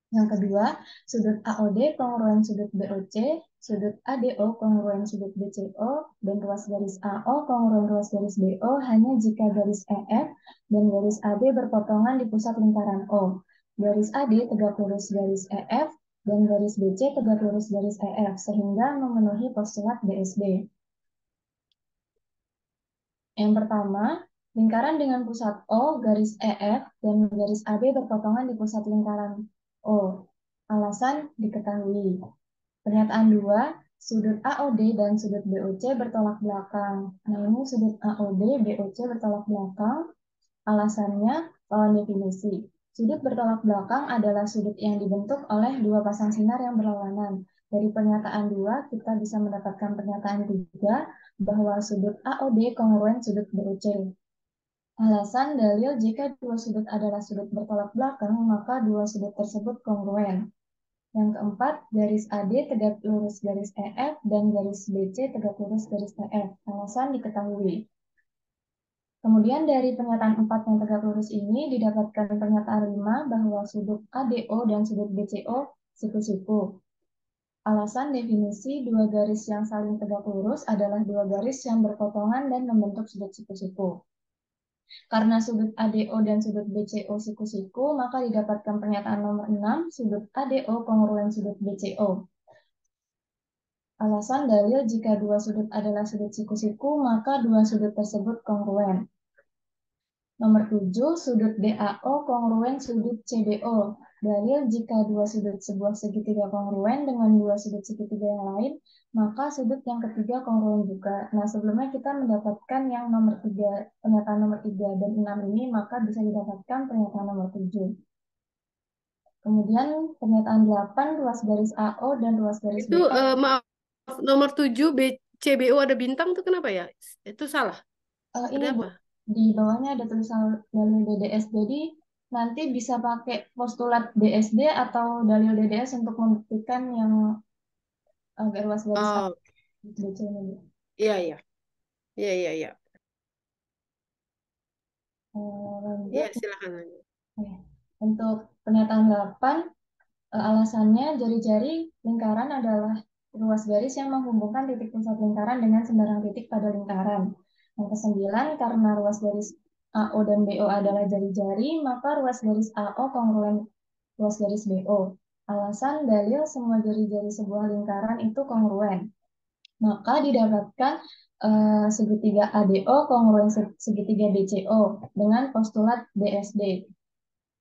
Yang kedua, sudut AOD kongruen sudut BOC, sudut ADO kongruen sudut BCO, dan ruas garis AO kongruen ruas garis BO hanya jika garis EF dan garis AB berpotongan di pusat lingkaran O. Garis AD tegak lurus garis EF dan garis BC tegak lurus garis EF, sehingga memenuhi postulat DSB. Yang pertama, lingkaran dengan pusat O, garis EF, dan garis AB berpotongan di pusat lingkaran O. Alasan diketahui. Pernyataan 2, sudut AOD dan sudut BOC bertolak belakang. Nah, ini sudut AOD, BOC bertolak belakang. Alasannya lawan definisi. Sudut bertolak belakang adalah sudut yang dibentuk oleh dua pasang sinar yang berlawanan. Dari pernyataan 2, kita bisa mendapatkan pernyataan 3, bahwa sudut AOD kongruen sudut BOC. Alasan dalil jika dua sudut adalah sudut bertolak belakang, maka dua sudut tersebut kongruen. Yang keempat, garis AD tegak lurus garis EF dan garis BC tegak lurus garis EF. Alasan diketahui. Kemudian dari pernyataan 4 yang tegak lurus ini didapatkan pernyataan 5 bahwa sudut ADO dan sudut BCO siku-siku. Alasan definisi dua garis yang saling tegak lurus adalah dua garis yang berpotongan dan membentuk sudut siku-siku. Karena sudut ADO dan sudut BCO siku-siku, maka didapatkan pernyataan nomor 6, sudut ADO kongruen sudut BCO. Alasan dalil jika dua sudut adalah sudut siku-siku, maka dua sudut tersebut kongruen. Nomor 7, sudut DAO kongruen sudut CBO. Dalil jika dua sudut sebuah segitiga kongruen dengan dua sudut segitiga yang lain, maka sudut yang ketiga kongruen juga. Nah, sebelumnya kita mendapatkan yang nomor 3, pernyataan nomor 3 dan 6 ini, maka bisa didapatkan pernyataan nomor 7. Kemudian pernyataan 8, ruas garis AO dan ruas garis Itu BO. maaf, nomor 7 CBO ada bintang tuh kenapa ya? Itu salah. Ini Ada Bu, apa? di bawahnya ada tulisan dalil DDS. Jadi nanti bisa pakai postulat DSD atau dalil DDS untuk membuktikan yang ruas garis A Oh, BC ini, Bu. iya iya. Iya iya iya. Lanjut. Iya, silakan lanjut. Oke. Untuk pernyataan 8, alasannya jari-jari lingkaran adalah ruas garis yang menghubungkan titik pusat lingkaran dengan sembarang titik pada lingkaran. Yang ke-9, karena ruas garis AO dan BO adalah jari-jari, maka ruas garis AO kongruen ruas garis BO. Alasan dalil semua jari-jari sebuah lingkaran itu kongruen. Maka didapatkan segitiga ADO kongruen segitiga BCO dengan postulat DSD.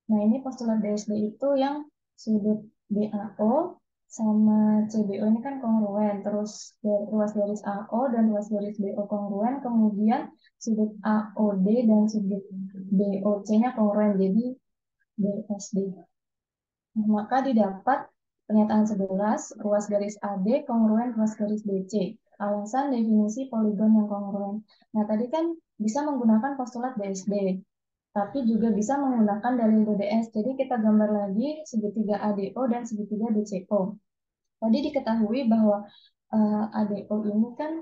Nah, ini postulat DSD itu yang sudut DAO sama CBO ini kan kongruen, terus ruas garis AO dan ruas garis BO kongruen, kemudian sudut AOD dan sudut BOC-nya kongruen, jadi BSD. Nah, maka didapat pernyataan 11, ruas garis AB kongruen ruas garis BC. Alasan definisi poligon yang kongruen. Nah, tadi kan bisa menggunakan postulat BSD, tapi juga bisa menggunakan dalil DDS. Jadi kita gambar lagi segitiga ADO dan segitiga BCO. Tadi diketahui bahwa ADO ini kan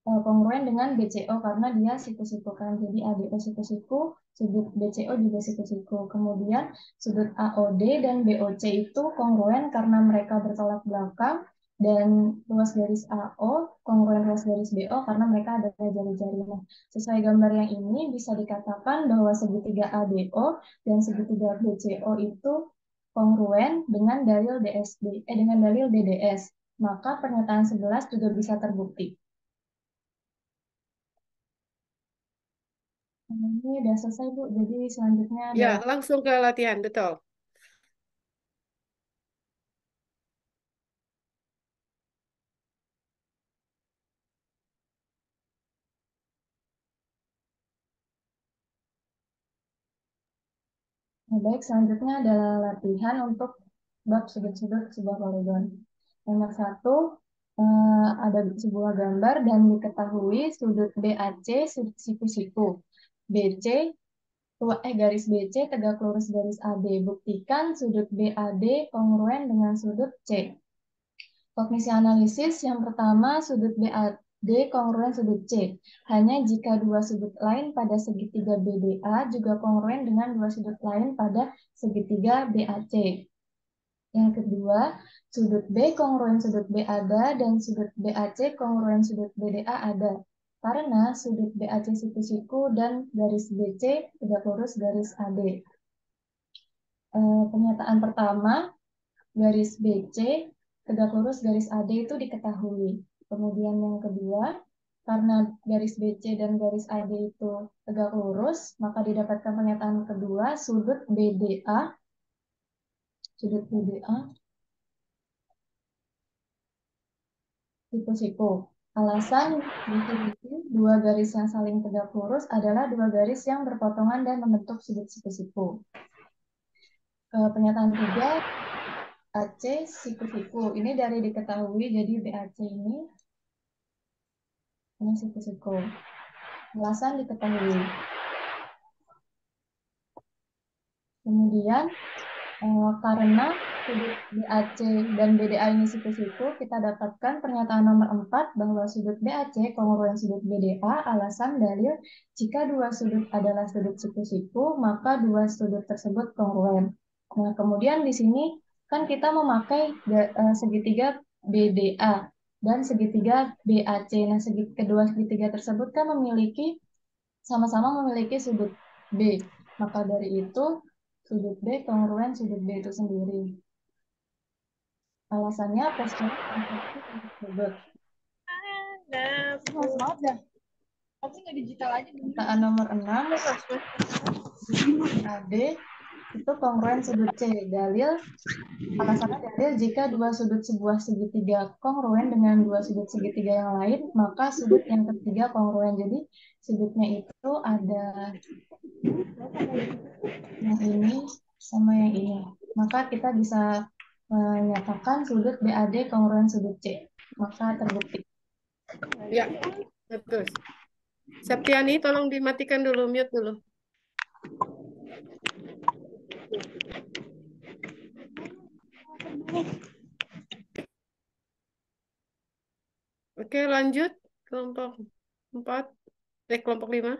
kongruen dengan BCO karena dia siku-siku kan. Jadi ADO siku-siku, sudut BCO juga siku-siku. Kemudian sudut AOD dan BOC itu kongruen karena mereka bertolak belakang, dan ruas garis AO kongruen ruas garis BO karena mereka ada jari-jari. Nah, sesuai gambar yang ini bisa dikatakan bahwa segitiga ADO dan segitiga BCO itu kongruen dengan dalil dengan dalil DDS. Maka pernyataan 11 juga bisa terbukti. Ini udah selesai, Bu. Jadi selanjutnya Ya, adalah langsung ke latihan, betul. baik, selanjutnya adalah latihan untuk bab sudut-sudut sebuah poligon. Nomor 1, ada sebuah gambar dan diketahui sudut BAC siku-siku. BC, garis BC tegak lurus garis AB. Buktikan sudut BAD kongruen dengan sudut C. Kognisi analisis yang pertama, sudut BAD kongruen sudut C. Hanya jika dua sudut lain pada segitiga BDA juga kongruen dengan dua sudut lain pada segitiga BAC. Yang kedua, sudut B kongruen sudut BAD dan sudut BAC kongruen sudut BDA ada. Karena sudut BAC siku-siku dan garis BC tegak lurus garis AD. Pernyataan pertama, garis BC tegak lurus garis AD itu diketahui. Kemudian yang kedua, karena garis BC dan garis AD itu tegak lurus, maka didapatkan pernyataan kedua, sudut BDA siku-siku. Alasan definisi dua garis yang saling tegak lurus adalah dua garis yang berpotongan dan membentuk sudut siku-siku. Pernyataan tiga, AC siku-siku. Ini dari diketahui, jadi BAC ini siku-siku. Alasan diketahui. Kemudian karena sudut BAC dan BDA ini siku-siku, kita dapatkan pernyataan nomor 4 bahwa sudut BAC kongruen sudut BDA. Alasan dalil, jika dua sudut adalah sudut siku-siku, maka dua sudut tersebut kongruen. Nah, kemudian di sini kan kita memakai segitiga BDA dan segitiga BAC. Nah, kedua segitiga tersebut kan sama-sama memiliki sudut B. Maka dari itu, sudut B kongruen sudut B itu sendiri. Alasannya postulat konveksi tersebut. Pernyataan nomor 6, AD itu kongruen sudut C. Alasannya dalil, jika dua sudut sebuah segitiga kongruen dengan dua sudut segitiga yang lain, maka sudut yang ketiga kongruen. Jadi sudutnya itu ada yang ini sama yang ini. Maka kita bisa menyatakan sudut BAD kongruen sudut C. Maka terbukti. Ya, betul. Septiani, tolong dimatikan dulu, mute dulu. Oke, lanjut. Kelompok 4, kelompok 5.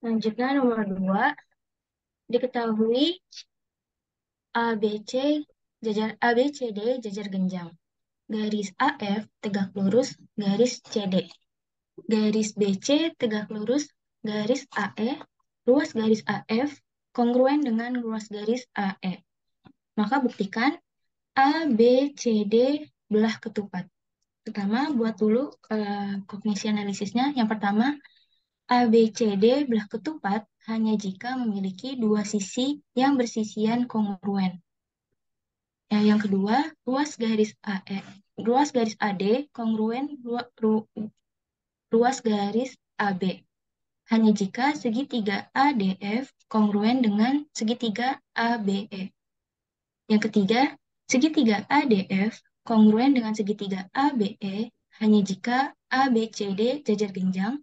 Selanjutnya nomor 2, diketahui ABCD jajar genjang. Garis AF tegak lurus garis CD. Garis BC tegak lurus garis AE ruas garis AF kongruen dengan ruas garis AE. Maka buktikan A, B, C, D belah ketupat. Pertama, buat dulu kognisi analisisnya. Yang pertama, A, B, C, D belah ketupat hanya jika memiliki dua sisi yang bersisian kongruen. Yang kedua, ruas garis AD kongruen ruas garis AB. Hanya jika segitiga ADF kongruen dengan segitiga ABE. Yang ketiga, segitiga ADF kongruen dengan segitiga ABE hanya jika ABCD jajar genjang,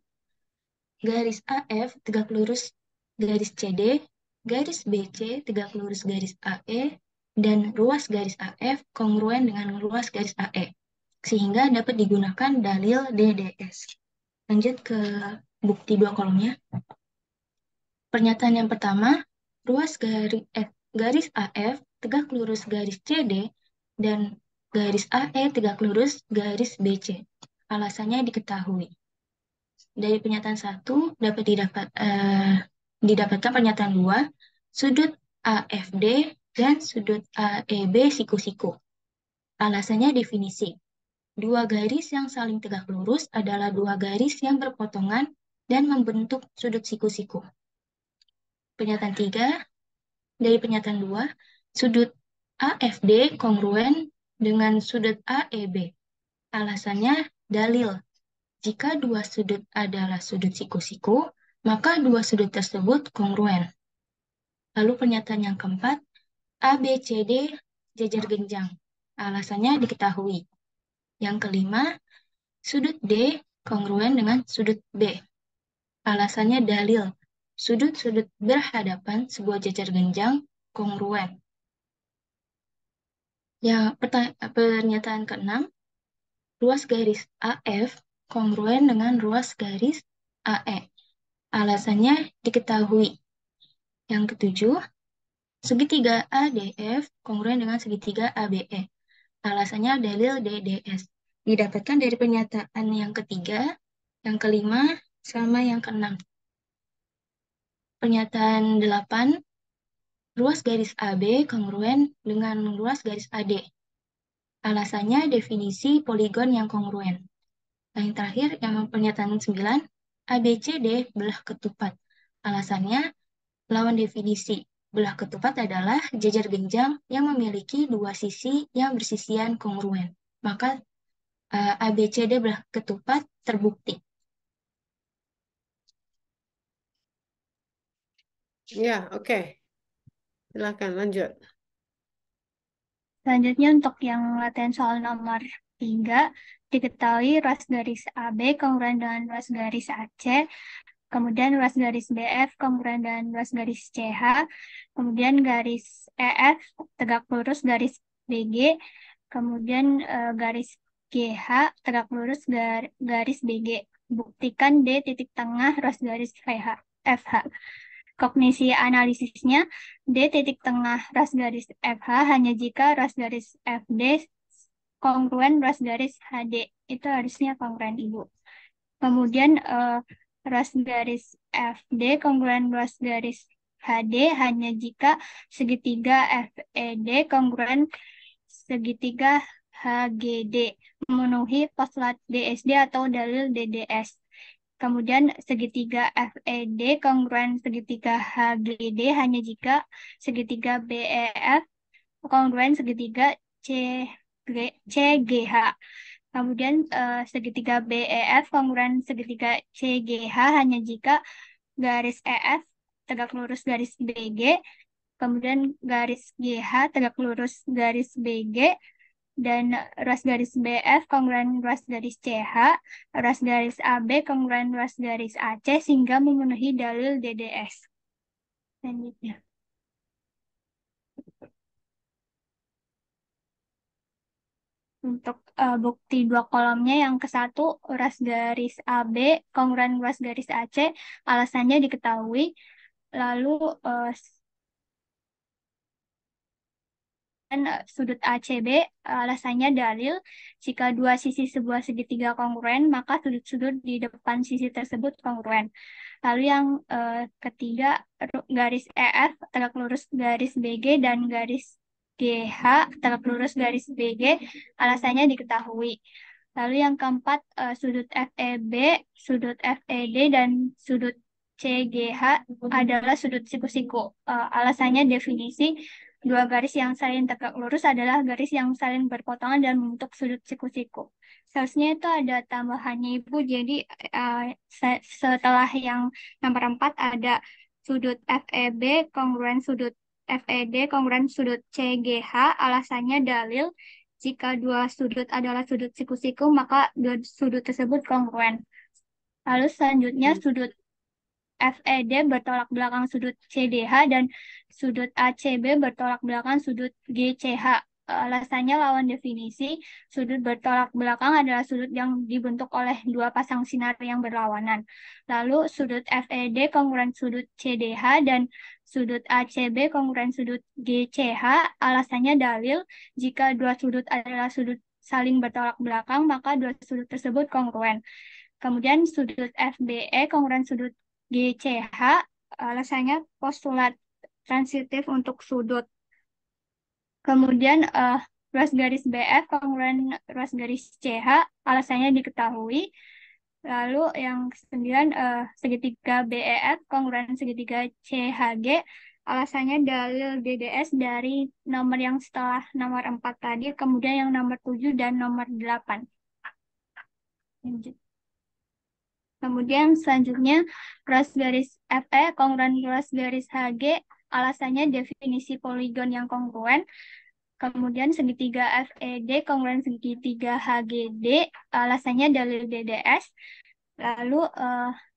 garis AF tegak lurus garis CD, garis BC tegak lurus garis AE, dan ruas garis AF kongruen dengan ruas garis AE, sehingga dapat digunakan dalil DDS. Lanjut ke bukti dua kolomnya. Pernyataan yang pertama, ruas garis AF tegak lurus garis CD dan garis AE tegak lurus garis BC. Alasannya diketahui. Dari pernyataan 1 dapat didapatkan pernyataan 2, sudut AFD dan sudut AEB siku-siku. Alasannya definisi. Dua garis yang saling tegak lurus adalah dua garis yang berpotongan dan membentuk sudut siku-siku. Pernyataan 3, dari pernyataan 2, sudut AFD kongruen dengan sudut AEB. Alasannya dalil. Jika dua sudut adalah sudut siku-siku, maka dua sudut tersebut kongruen. Lalu pernyataan yang keempat, ABCD jajar genjang. Alasannya diketahui. Yang kelima, sudut D kongruen dengan sudut B. Alasannya dalil. Sudut-sudut berhadapan sebuah jajar genjang kongruen. Pernyataan keenam, ruas garis AF kongruen dengan ruas garis AE. Alasannya diketahui. Yang ketujuh, segitiga ADF kongruen dengan segitiga ABE. Alasannya dalil DDS. Didapatkan dari pernyataan yang ketiga, yang kelima, sama yang keenam. Pernyataan 8, ruas garis AB kongruen dengan ruas garis AD. Alasannya definisi poligon yang kongruen. Yang terakhir, yang pernyataan 9, ABCD belah ketupat. Alasannya, lawan definisi. Belah ketupat adalah jajar genjang yang memiliki dua sisi yang bersisian kongruen. Maka ABCD belah ketupat terbukti. Ya, oke. Silakan lanjut. Selanjutnya untuk yang latihan soal nomor 3, diketahui ruas garis AB kongruen dengan ruas garis AC, kemudian ruas garis BF kongruen dengan ruas garis CH, kemudian garis EF tegak lurus garis BG, kemudian garis GH tegak lurus garis BG. Buktikan D titik tengah ruas garis FH. Kognisi analisisnya, D titik tengah ruas garis FH hanya jika ruas garis FD kongruen ruas garis HD. Itu harusnya kongruen, Ibu. Kemudian ruas garis FD kongruen ruas garis HD hanya jika segitiga FED kongruen segitiga HGD memenuhi postulat DSD atau dalil DDS. Kemudian segitiga FED kongruen segitiga HGD hanya jika segitiga BEF kongruen segitiga CGH. Kemudian segitiga BEF kongruen segitiga CGH hanya jika garis EF tegak lurus garis BG, kemudian garis GH tegak lurus garis BG, dan ruas garis BF kongruen ruas garis CH, ruas garis AB kongruen ruas garis AC sehingga memenuhi dalil DDS. Selanjutnya. Untuk bukti dua kolomnya, yang ke-1, ruas garis AB kongruen ruas garis AC, alasannya diketahui. Lalu sudut ACB, alasannya dalil, jika dua sisi sebuah segitiga kongruen, maka sudut-sudut di depan sisi tersebut kongruen. Lalu yang ketiga, garis EF tegak lurus garis BG dan garis GH tegak lurus garis BG, alasannya diketahui. Lalu yang keempat, sudut FEB, sudut FED, dan sudut CGH adalah sudut siku-siku. Alasannya definisi dua garis yang saling tegak lurus adalah garis yang saling berpotongan dan membentuk sudut siku-siku. Seharusnya itu ada tambahannya Ibu. Jadi setelah yang nomor 4 ada sudut FEB kongruen sudut FED kongruen sudut CGH. Alasannya dalil, jika dua sudut adalah sudut siku-siku maka dua sudut tersebut kongruen. Lalu selanjutnya sudut FED bertolak belakang sudut CDH dan sudut ACB bertolak belakang sudut GCH. Alasannya lawan definisi, sudut bertolak belakang adalah sudut yang dibentuk oleh dua pasang sinar yang berlawanan. Lalu sudut FED kongruen sudut CDH dan sudut ACB kongruen sudut GCH. Alasannya dalil, jika dua sudut adalah sudut saling bertolak belakang, maka dua sudut tersebut kongruen. Kemudian sudut FBE kongruen sudut GCH, alasannya postulat transitif untuk sudut. Kemudian ruas garis BF kongruen ruas garis CH, alasannya diketahui. Lalu yang 9, segitiga BEF kongruen segitiga CHG, alasannya dalil DDS dari nomor yang setelah nomor 4 tadi, kemudian yang nomor 7 dan nomor 8. Lanjut. Kemudian selanjutnya ruas garis FE kongruen ruas garis HG, alasannya definisi poligon yang kongruen. Kemudian segitiga FED kongruen segitiga HGD, alasannya dalil DDS. Lalu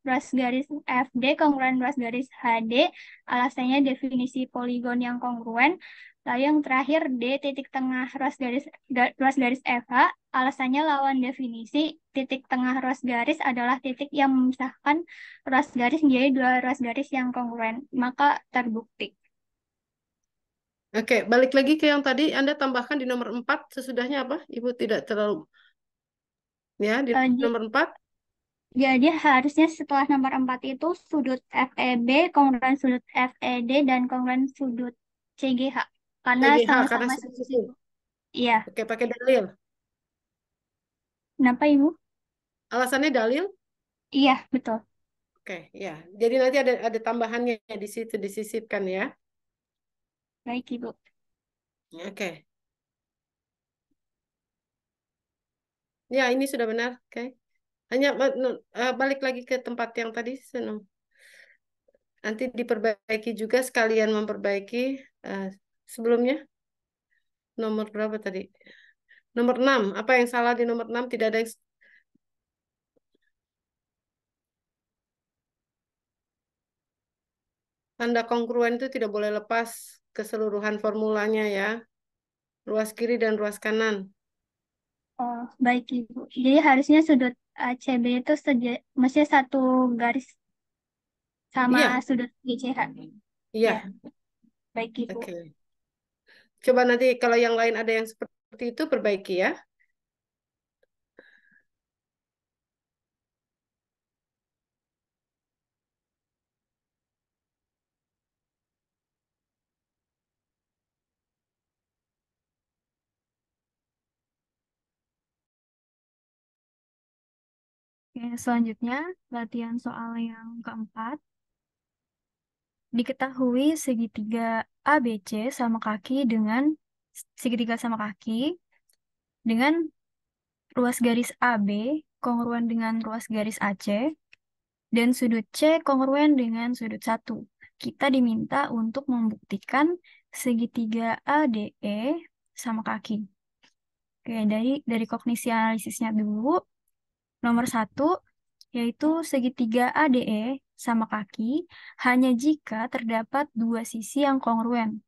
ruas garis FD kongruen ruas garis HD, alasannya definisi poligon yang kongruen. Lalu yang terakhir D titik tengah ruas garis FH, alasannya lawan definisi titik tengah ruas garis adalah titik yang memisahkan ruas garis menjadi dua ruas garis yang kongruen, maka terbukti. Oke, balik lagi ke yang tadi Anda tambahkan di nomor 4 sesudahnya apa? Ibu tidak terlalu ya di nomor 4. Jadi harusnya setelah nomor 4 itu sudut FEB kongruen sudut FED dan kongruen sudut CGH. Karena CGH, sama-sama karena siku-siku. Iya. Oke, pakai dalil. Kenapa Ibu? Alasannya dalil? Iya, betul. Oke, ya. Jadi nanti ada tambahannya di situ disisipkan ya. Baik, Ibu. Oke. Ya, ini sudah benar. Oke. Hanya balik lagi ke tempat yang tadi. Nanti diperbaiki juga sekalian memperbaiki sebelumnya. Nomor berapa tadi? Nomor 6. Apa yang salah di nomor 6? Tidak ada yang... Tanda kongruen itu tidak boleh lepas keseluruhan formulanya ya. Ruas kiri dan ruas kanan. Oh, baik Ibu. Jadi harusnya sudut ACB itu mesti satu garis sama Iya. sudut GCH. Iya. Ya. Baik Ibu. Oke. Coba nanti kalau yang lain ada yang seperti itu perbaiki ya. Oke, selanjutnya latihan soal yang keempat. Diketahui segitiga ABC sama kaki dengan segitiga sama kaki dengan ruas garis AB kongruen dengan ruas garis AC dan sudut C kongruen dengan sudut 1. Kita diminta untuk membuktikan segitiga ADE sama kaki. Oke, dari kognisi analisisnya dulu. Nomor 1 yaitu segitiga ADE sama kaki hanya jika terdapat dua sisi yang kongruen.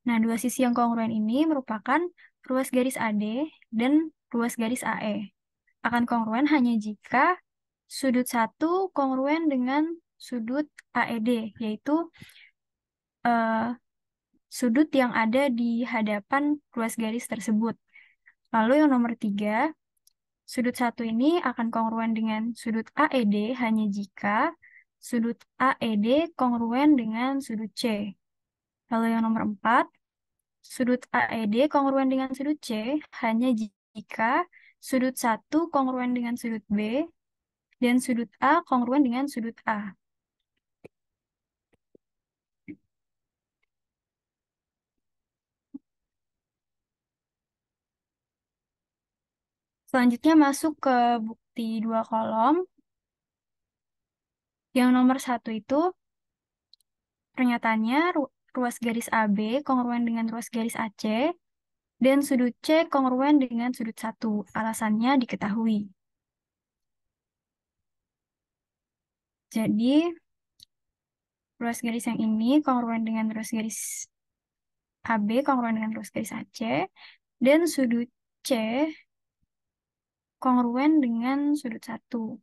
Nah, dua sisi yang kongruen ini merupakan ruas garis AD dan ruas garis AE. Akan kongruen hanya jika sudut 1 kongruen dengan sudut AED, yaitu sudut yang ada di hadapan ruas garis tersebut. Lalu yang nomor 3, sudut 1 ini akan kongruen dengan sudut AED hanya jika sudut AED kongruen dengan sudut C. Lalu yang nomor 4, sudut AED kongruen dengan sudut C hanya jika sudut 1 kongruen dengan sudut B dan sudut A kongruen dengan sudut A. Selanjutnya masuk ke bukti 2 kolom. Yang nomor 1 itu pernyataannya ruas garis AB kongruen dengan ruas garis AC dan sudut C kongruen dengan sudut 1. Alasannya diketahui. Jadi, ruas garis yang ini kongruen dengan ruas garis AB kongruen dengan ruas garis AC dan sudut C kongruen dengan sudut 1.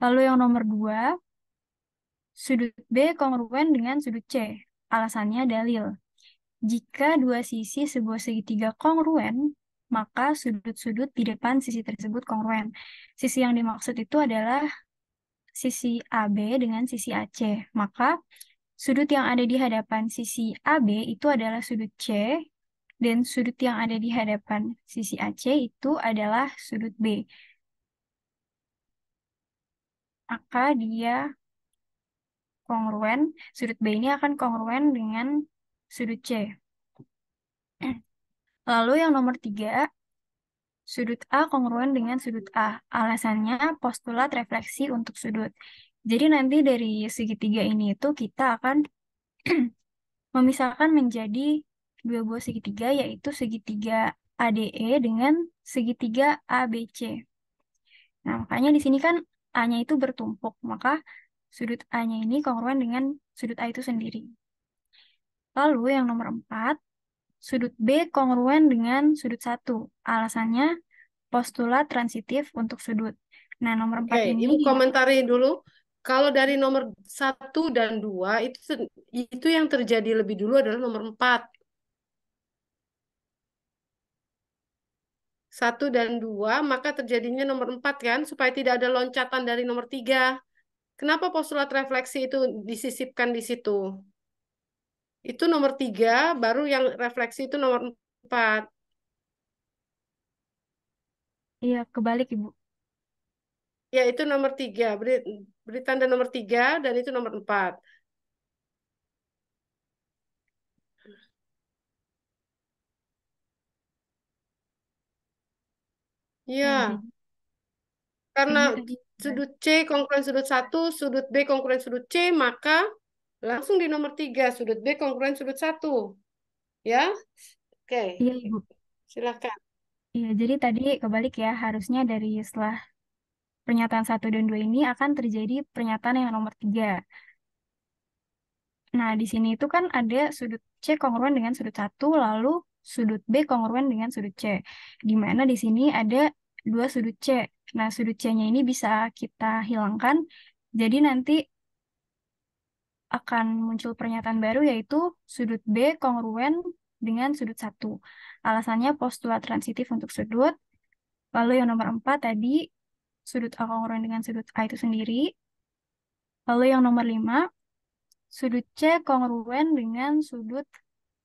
Lalu yang nomor 2, sudut B kongruen dengan sudut C. Alasannya dalil. Jika dua sisi sebuah segitiga kongruen, maka sudut-sudut di depan sisi tersebut kongruen. Sisi yang dimaksud itu adalah sisi AB dengan sisi AC. Maka sudut yang ada di hadapan sisi AB itu adalah sudut C, dan sudut yang ada di hadapan sisi AC itu adalah sudut B. Maka dia kongruen, sudut B ini akan kongruen dengan sudut C. Lalu yang nomor 3, sudut A kongruen dengan sudut A. Alasannya postulat refleksi untuk sudut. Jadi nanti dari segitiga ini itu kita akan memisahkan menjadi dua buah segitiga, yaitu segitiga ADE dengan segitiga ABC. Nah, makanya di sini kan A-nya itu bertumpuk, maka sudut A-nya ini kongruen dengan sudut A itu sendiri. Lalu yang nomor 4, sudut B kongruen dengan sudut 1. Alasannya postulat transitif untuk sudut. Nah, nomor 4 Oke, ini Ibu komentari dulu. Kalau dari nomor 1 dan 2, itu yang terjadi lebih dulu adalah nomor 4. 1 dan 2, maka terjadinya nomor 4 kan, supaya tidak ada loncatan dari nomor 3. Kenapa postulat refleksi itu disisipkan di situ? Itu nomor 3, baru yang refleksi itu nomor 4. iya kebalik, Ibu. Ya, itu nomor 3. Beri tanda nomor 3, dan itu nomor 4. Ya, jadi karena tadi sudut C kongruen sudut 1, sudut B kongruen sudut C, maka langsung di nomor 3, sudut B kongruen sudut 1. Ya, oke. iya, Ibu. Silakan. Iya, jadi tadi kebalik ya, harusnya dari setelah pernyataan 1 dan 2 ini akan terjadi pernyataan yang nomor 3. Nah, di sini itu kan ada sudut C kongruen dengan sudut 1, lalu sudut B kongruen dengan sudut C. Di mana di sini ada dua sudut C. Nah, sudut C-nya ini bisa kita hilangkan. Jadi nanti akan muncul pernyataan baru yaitu sudut B kongruen dengan sudut 1. Alasannya postulat transitif untuk sudut. Lalu yang nomor 4 tadi sudut A kongruen dengan sudut A itu sendiri. Lalu yang nomor 5, sudut C kongruen dengan sudut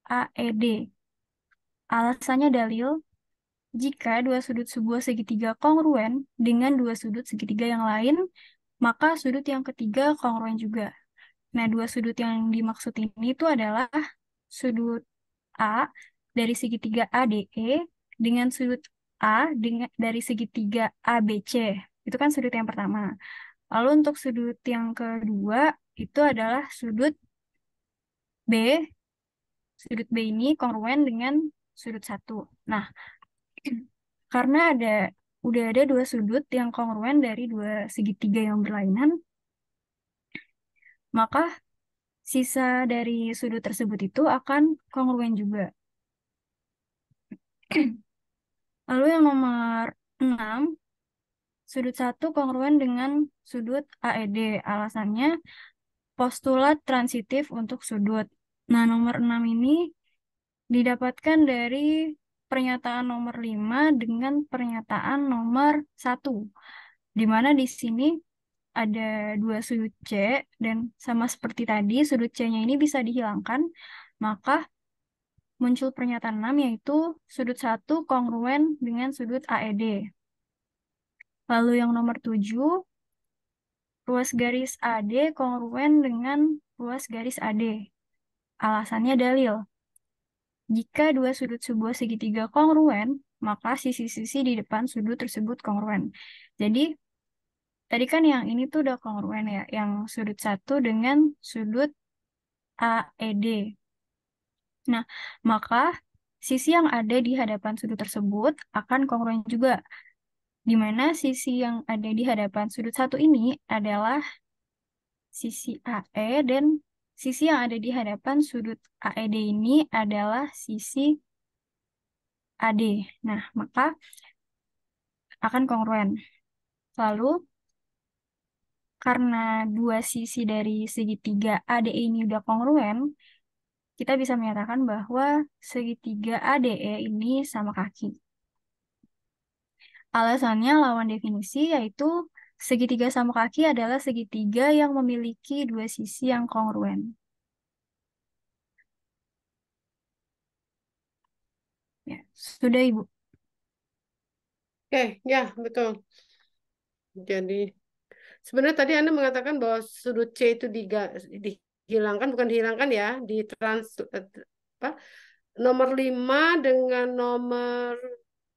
AED. Alasannya dalil, jika dua sudut sebuah segitiga kongruen dengan dua sudut segitiga yang lain, maka sudut yang ketiga kongruen juga. Nah, dua sudut yang dimaksud ini itu adalah sudut A dari segitiga ADE dengan sudut A dari segitiga ABC. Itu kan sudut yang pertama. Lalu untuk sudut yang kedua itu adalah sudut B. Sudut B ini kongruen dengan sudut 1. Nah, karena udah ada dua sudut yang kongruen dari dua segitiga yang berlainan, maka sisa dari sudut tersebut itu akan kongruen juga. Lalu yang nomor 6, sudut 1 kongruen dengan sudut AED. Alasannya postulat transitif untuk sudut. Nah, nomor 6 ini didapatkan dari pernyataan nomor 5 dengan pernyataan nomor 1. Di mana di sini ada dua sudut C dan sama seperti tadi sudut C-nya ini bisa dihilangkan, maka muncul pernyataan 6 yaitu sudut 1 kongruen dengan sudut AED. Lalu yang nomor 7, ruas garis AD kongruen dengan ruas garis AD. Alasannya dalil. Jika dua sudut sebuah segitiga kongruen, maka sisi-sisi di depan sudut tersebut kongruen. Jadi, tadi kan yang ini tuh udah kongruen ya, yang sudut 1 dengan sudut AED. Nah, maka sisi yang ada di hadapan sudut tersebut akan kongruen juga, di mana sisi yang ada di hadapan sudut 1 ini adalah sisi AE dan sisi yang ada di hadapan sudut AED ini adalah sisi AD. Nah, maka akan kongruen. Lalu, karena dua sisi dari segitiga ADE ini udah kongruen, kita bisa menyatakan bahwa segitiga ADE ini sama kaki. Alasannya lawan definisi yaitu segitiga sama kaki adalah segitiga yang memiliki dua sisi yang kongruen. Ya, sudah Ibu. Oke, ya betul. Jadi sebenarnya tadi Anda mengatakan bahwa sudut C itu dihilangkan, bukan dihilangkan ya, apa, nomor 5 dengan nomor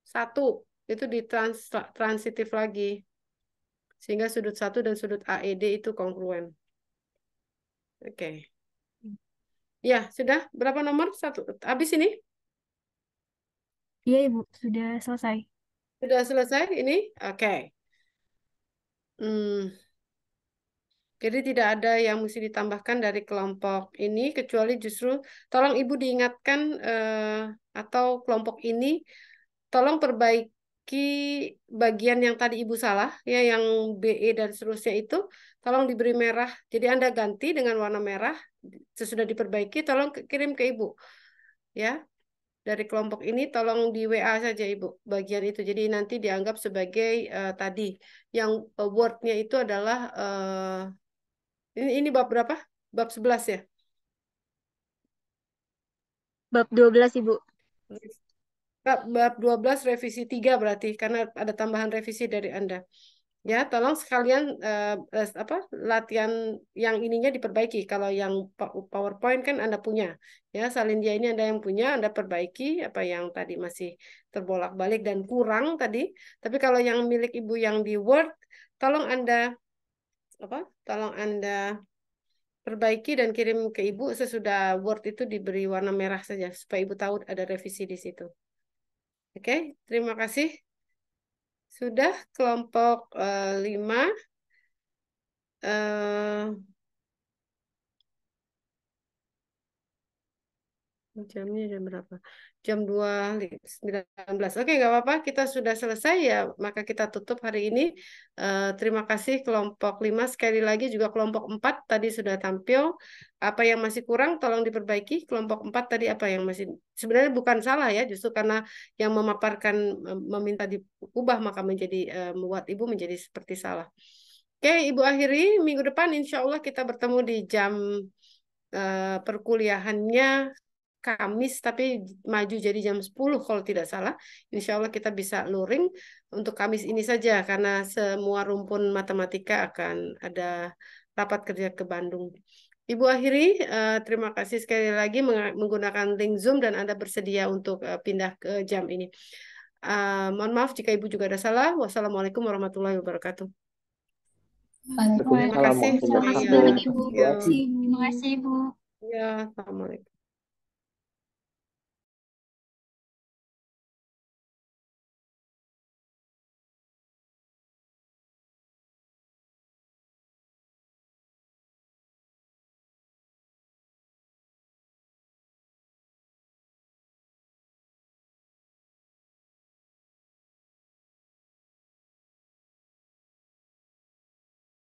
1 itu ditransitif lagi. Sehingga sudut 1 dan sudut AED itu kongruen. Oke. Ya, sudah berapa nomor? 1. Habis ini? Iya Ibu, sudah selesai. Sudah selesai ini? Oke. Jadi tidak ada yang mesti ditambahkan dari kelompok ini, kecuali justru tolong Ibu diingatkan atau kelompok ini, tolong perbaiki bagian yang tadi Ibu salah, ya yang BE dan seterusnya itu, tolong diberi merah. Jadi Anda ganti dengan warna merah, sesudah diperbaiki, tolong kirim ke Ibu. Ya, dari kelompok ini tolong di WA saja Ibu, bagian itu. Jadi nanti dianggap sebagai tadi, yang word-nya itu adalah... Ini bab berapa? Bab 11 ya? Bab 12, Ibu. Bab 12 revisi 3 berarti, karena ada tambahan revisi dari Anda. Ya, tolong sekalian latihan yang ininya diperbaiki. Kalau yang PowerPoint kan Anda punya. Ya, salin dia ini Anda yang punya, Anda perbaiki apa yang tadi masih terbolak-balik dan kurang tadi. Tapi kalau yang milik Ibu yang di Word, tolong Anda perbaiki dan kirim ke Ibu sesudah Word itu diberi warna merah saja supaya Ibu tahu ada revisi di situ. Oke, terima kasih. Sudah kelompok 5. Jamnya jam berapa? Jam 2.19. Oke, nggak apa-apa. Kita sudah selesai ya. Maka kita tutup hari ini. Terima kasih kelompok 5. Sekali lagi juga kelompok 4 tadi sudah tampil. Apa yang masih kurang tolong diperbaiki. Kelompok 4 tadi apa yang masih... Sebenarnya bukan salah ya. Justru karena yang memaparkan meminta diubah maka membuat Ibu menjadi seperti salah. Oke, Ibu akhiri. Minggu depan insya Allah kita bertemu di jam perkuliahannya Kamis, tapi maju jadi jam 10 kalau tidak salah. Insya Allah kita bisa luring untuk Kamis ini saja, karena semua rumpun matematika akan ada rapat kerja ke Bandung. Ibu akhiri, terima kasih sekali lagi menggunakan link Zoom dan Anda bersedia untuk pindah ke jam ini. Mohon maaf jika Ibu juga ada salah. Wassalamualaikum warahmatullahi wabarakatuh. Waalaikumsalam Terima kasih. warahmatullahi wabarakatuh. Terima kasih, Ibu. Ya, Terima kasih, Ibu. ya, assalamualaikum.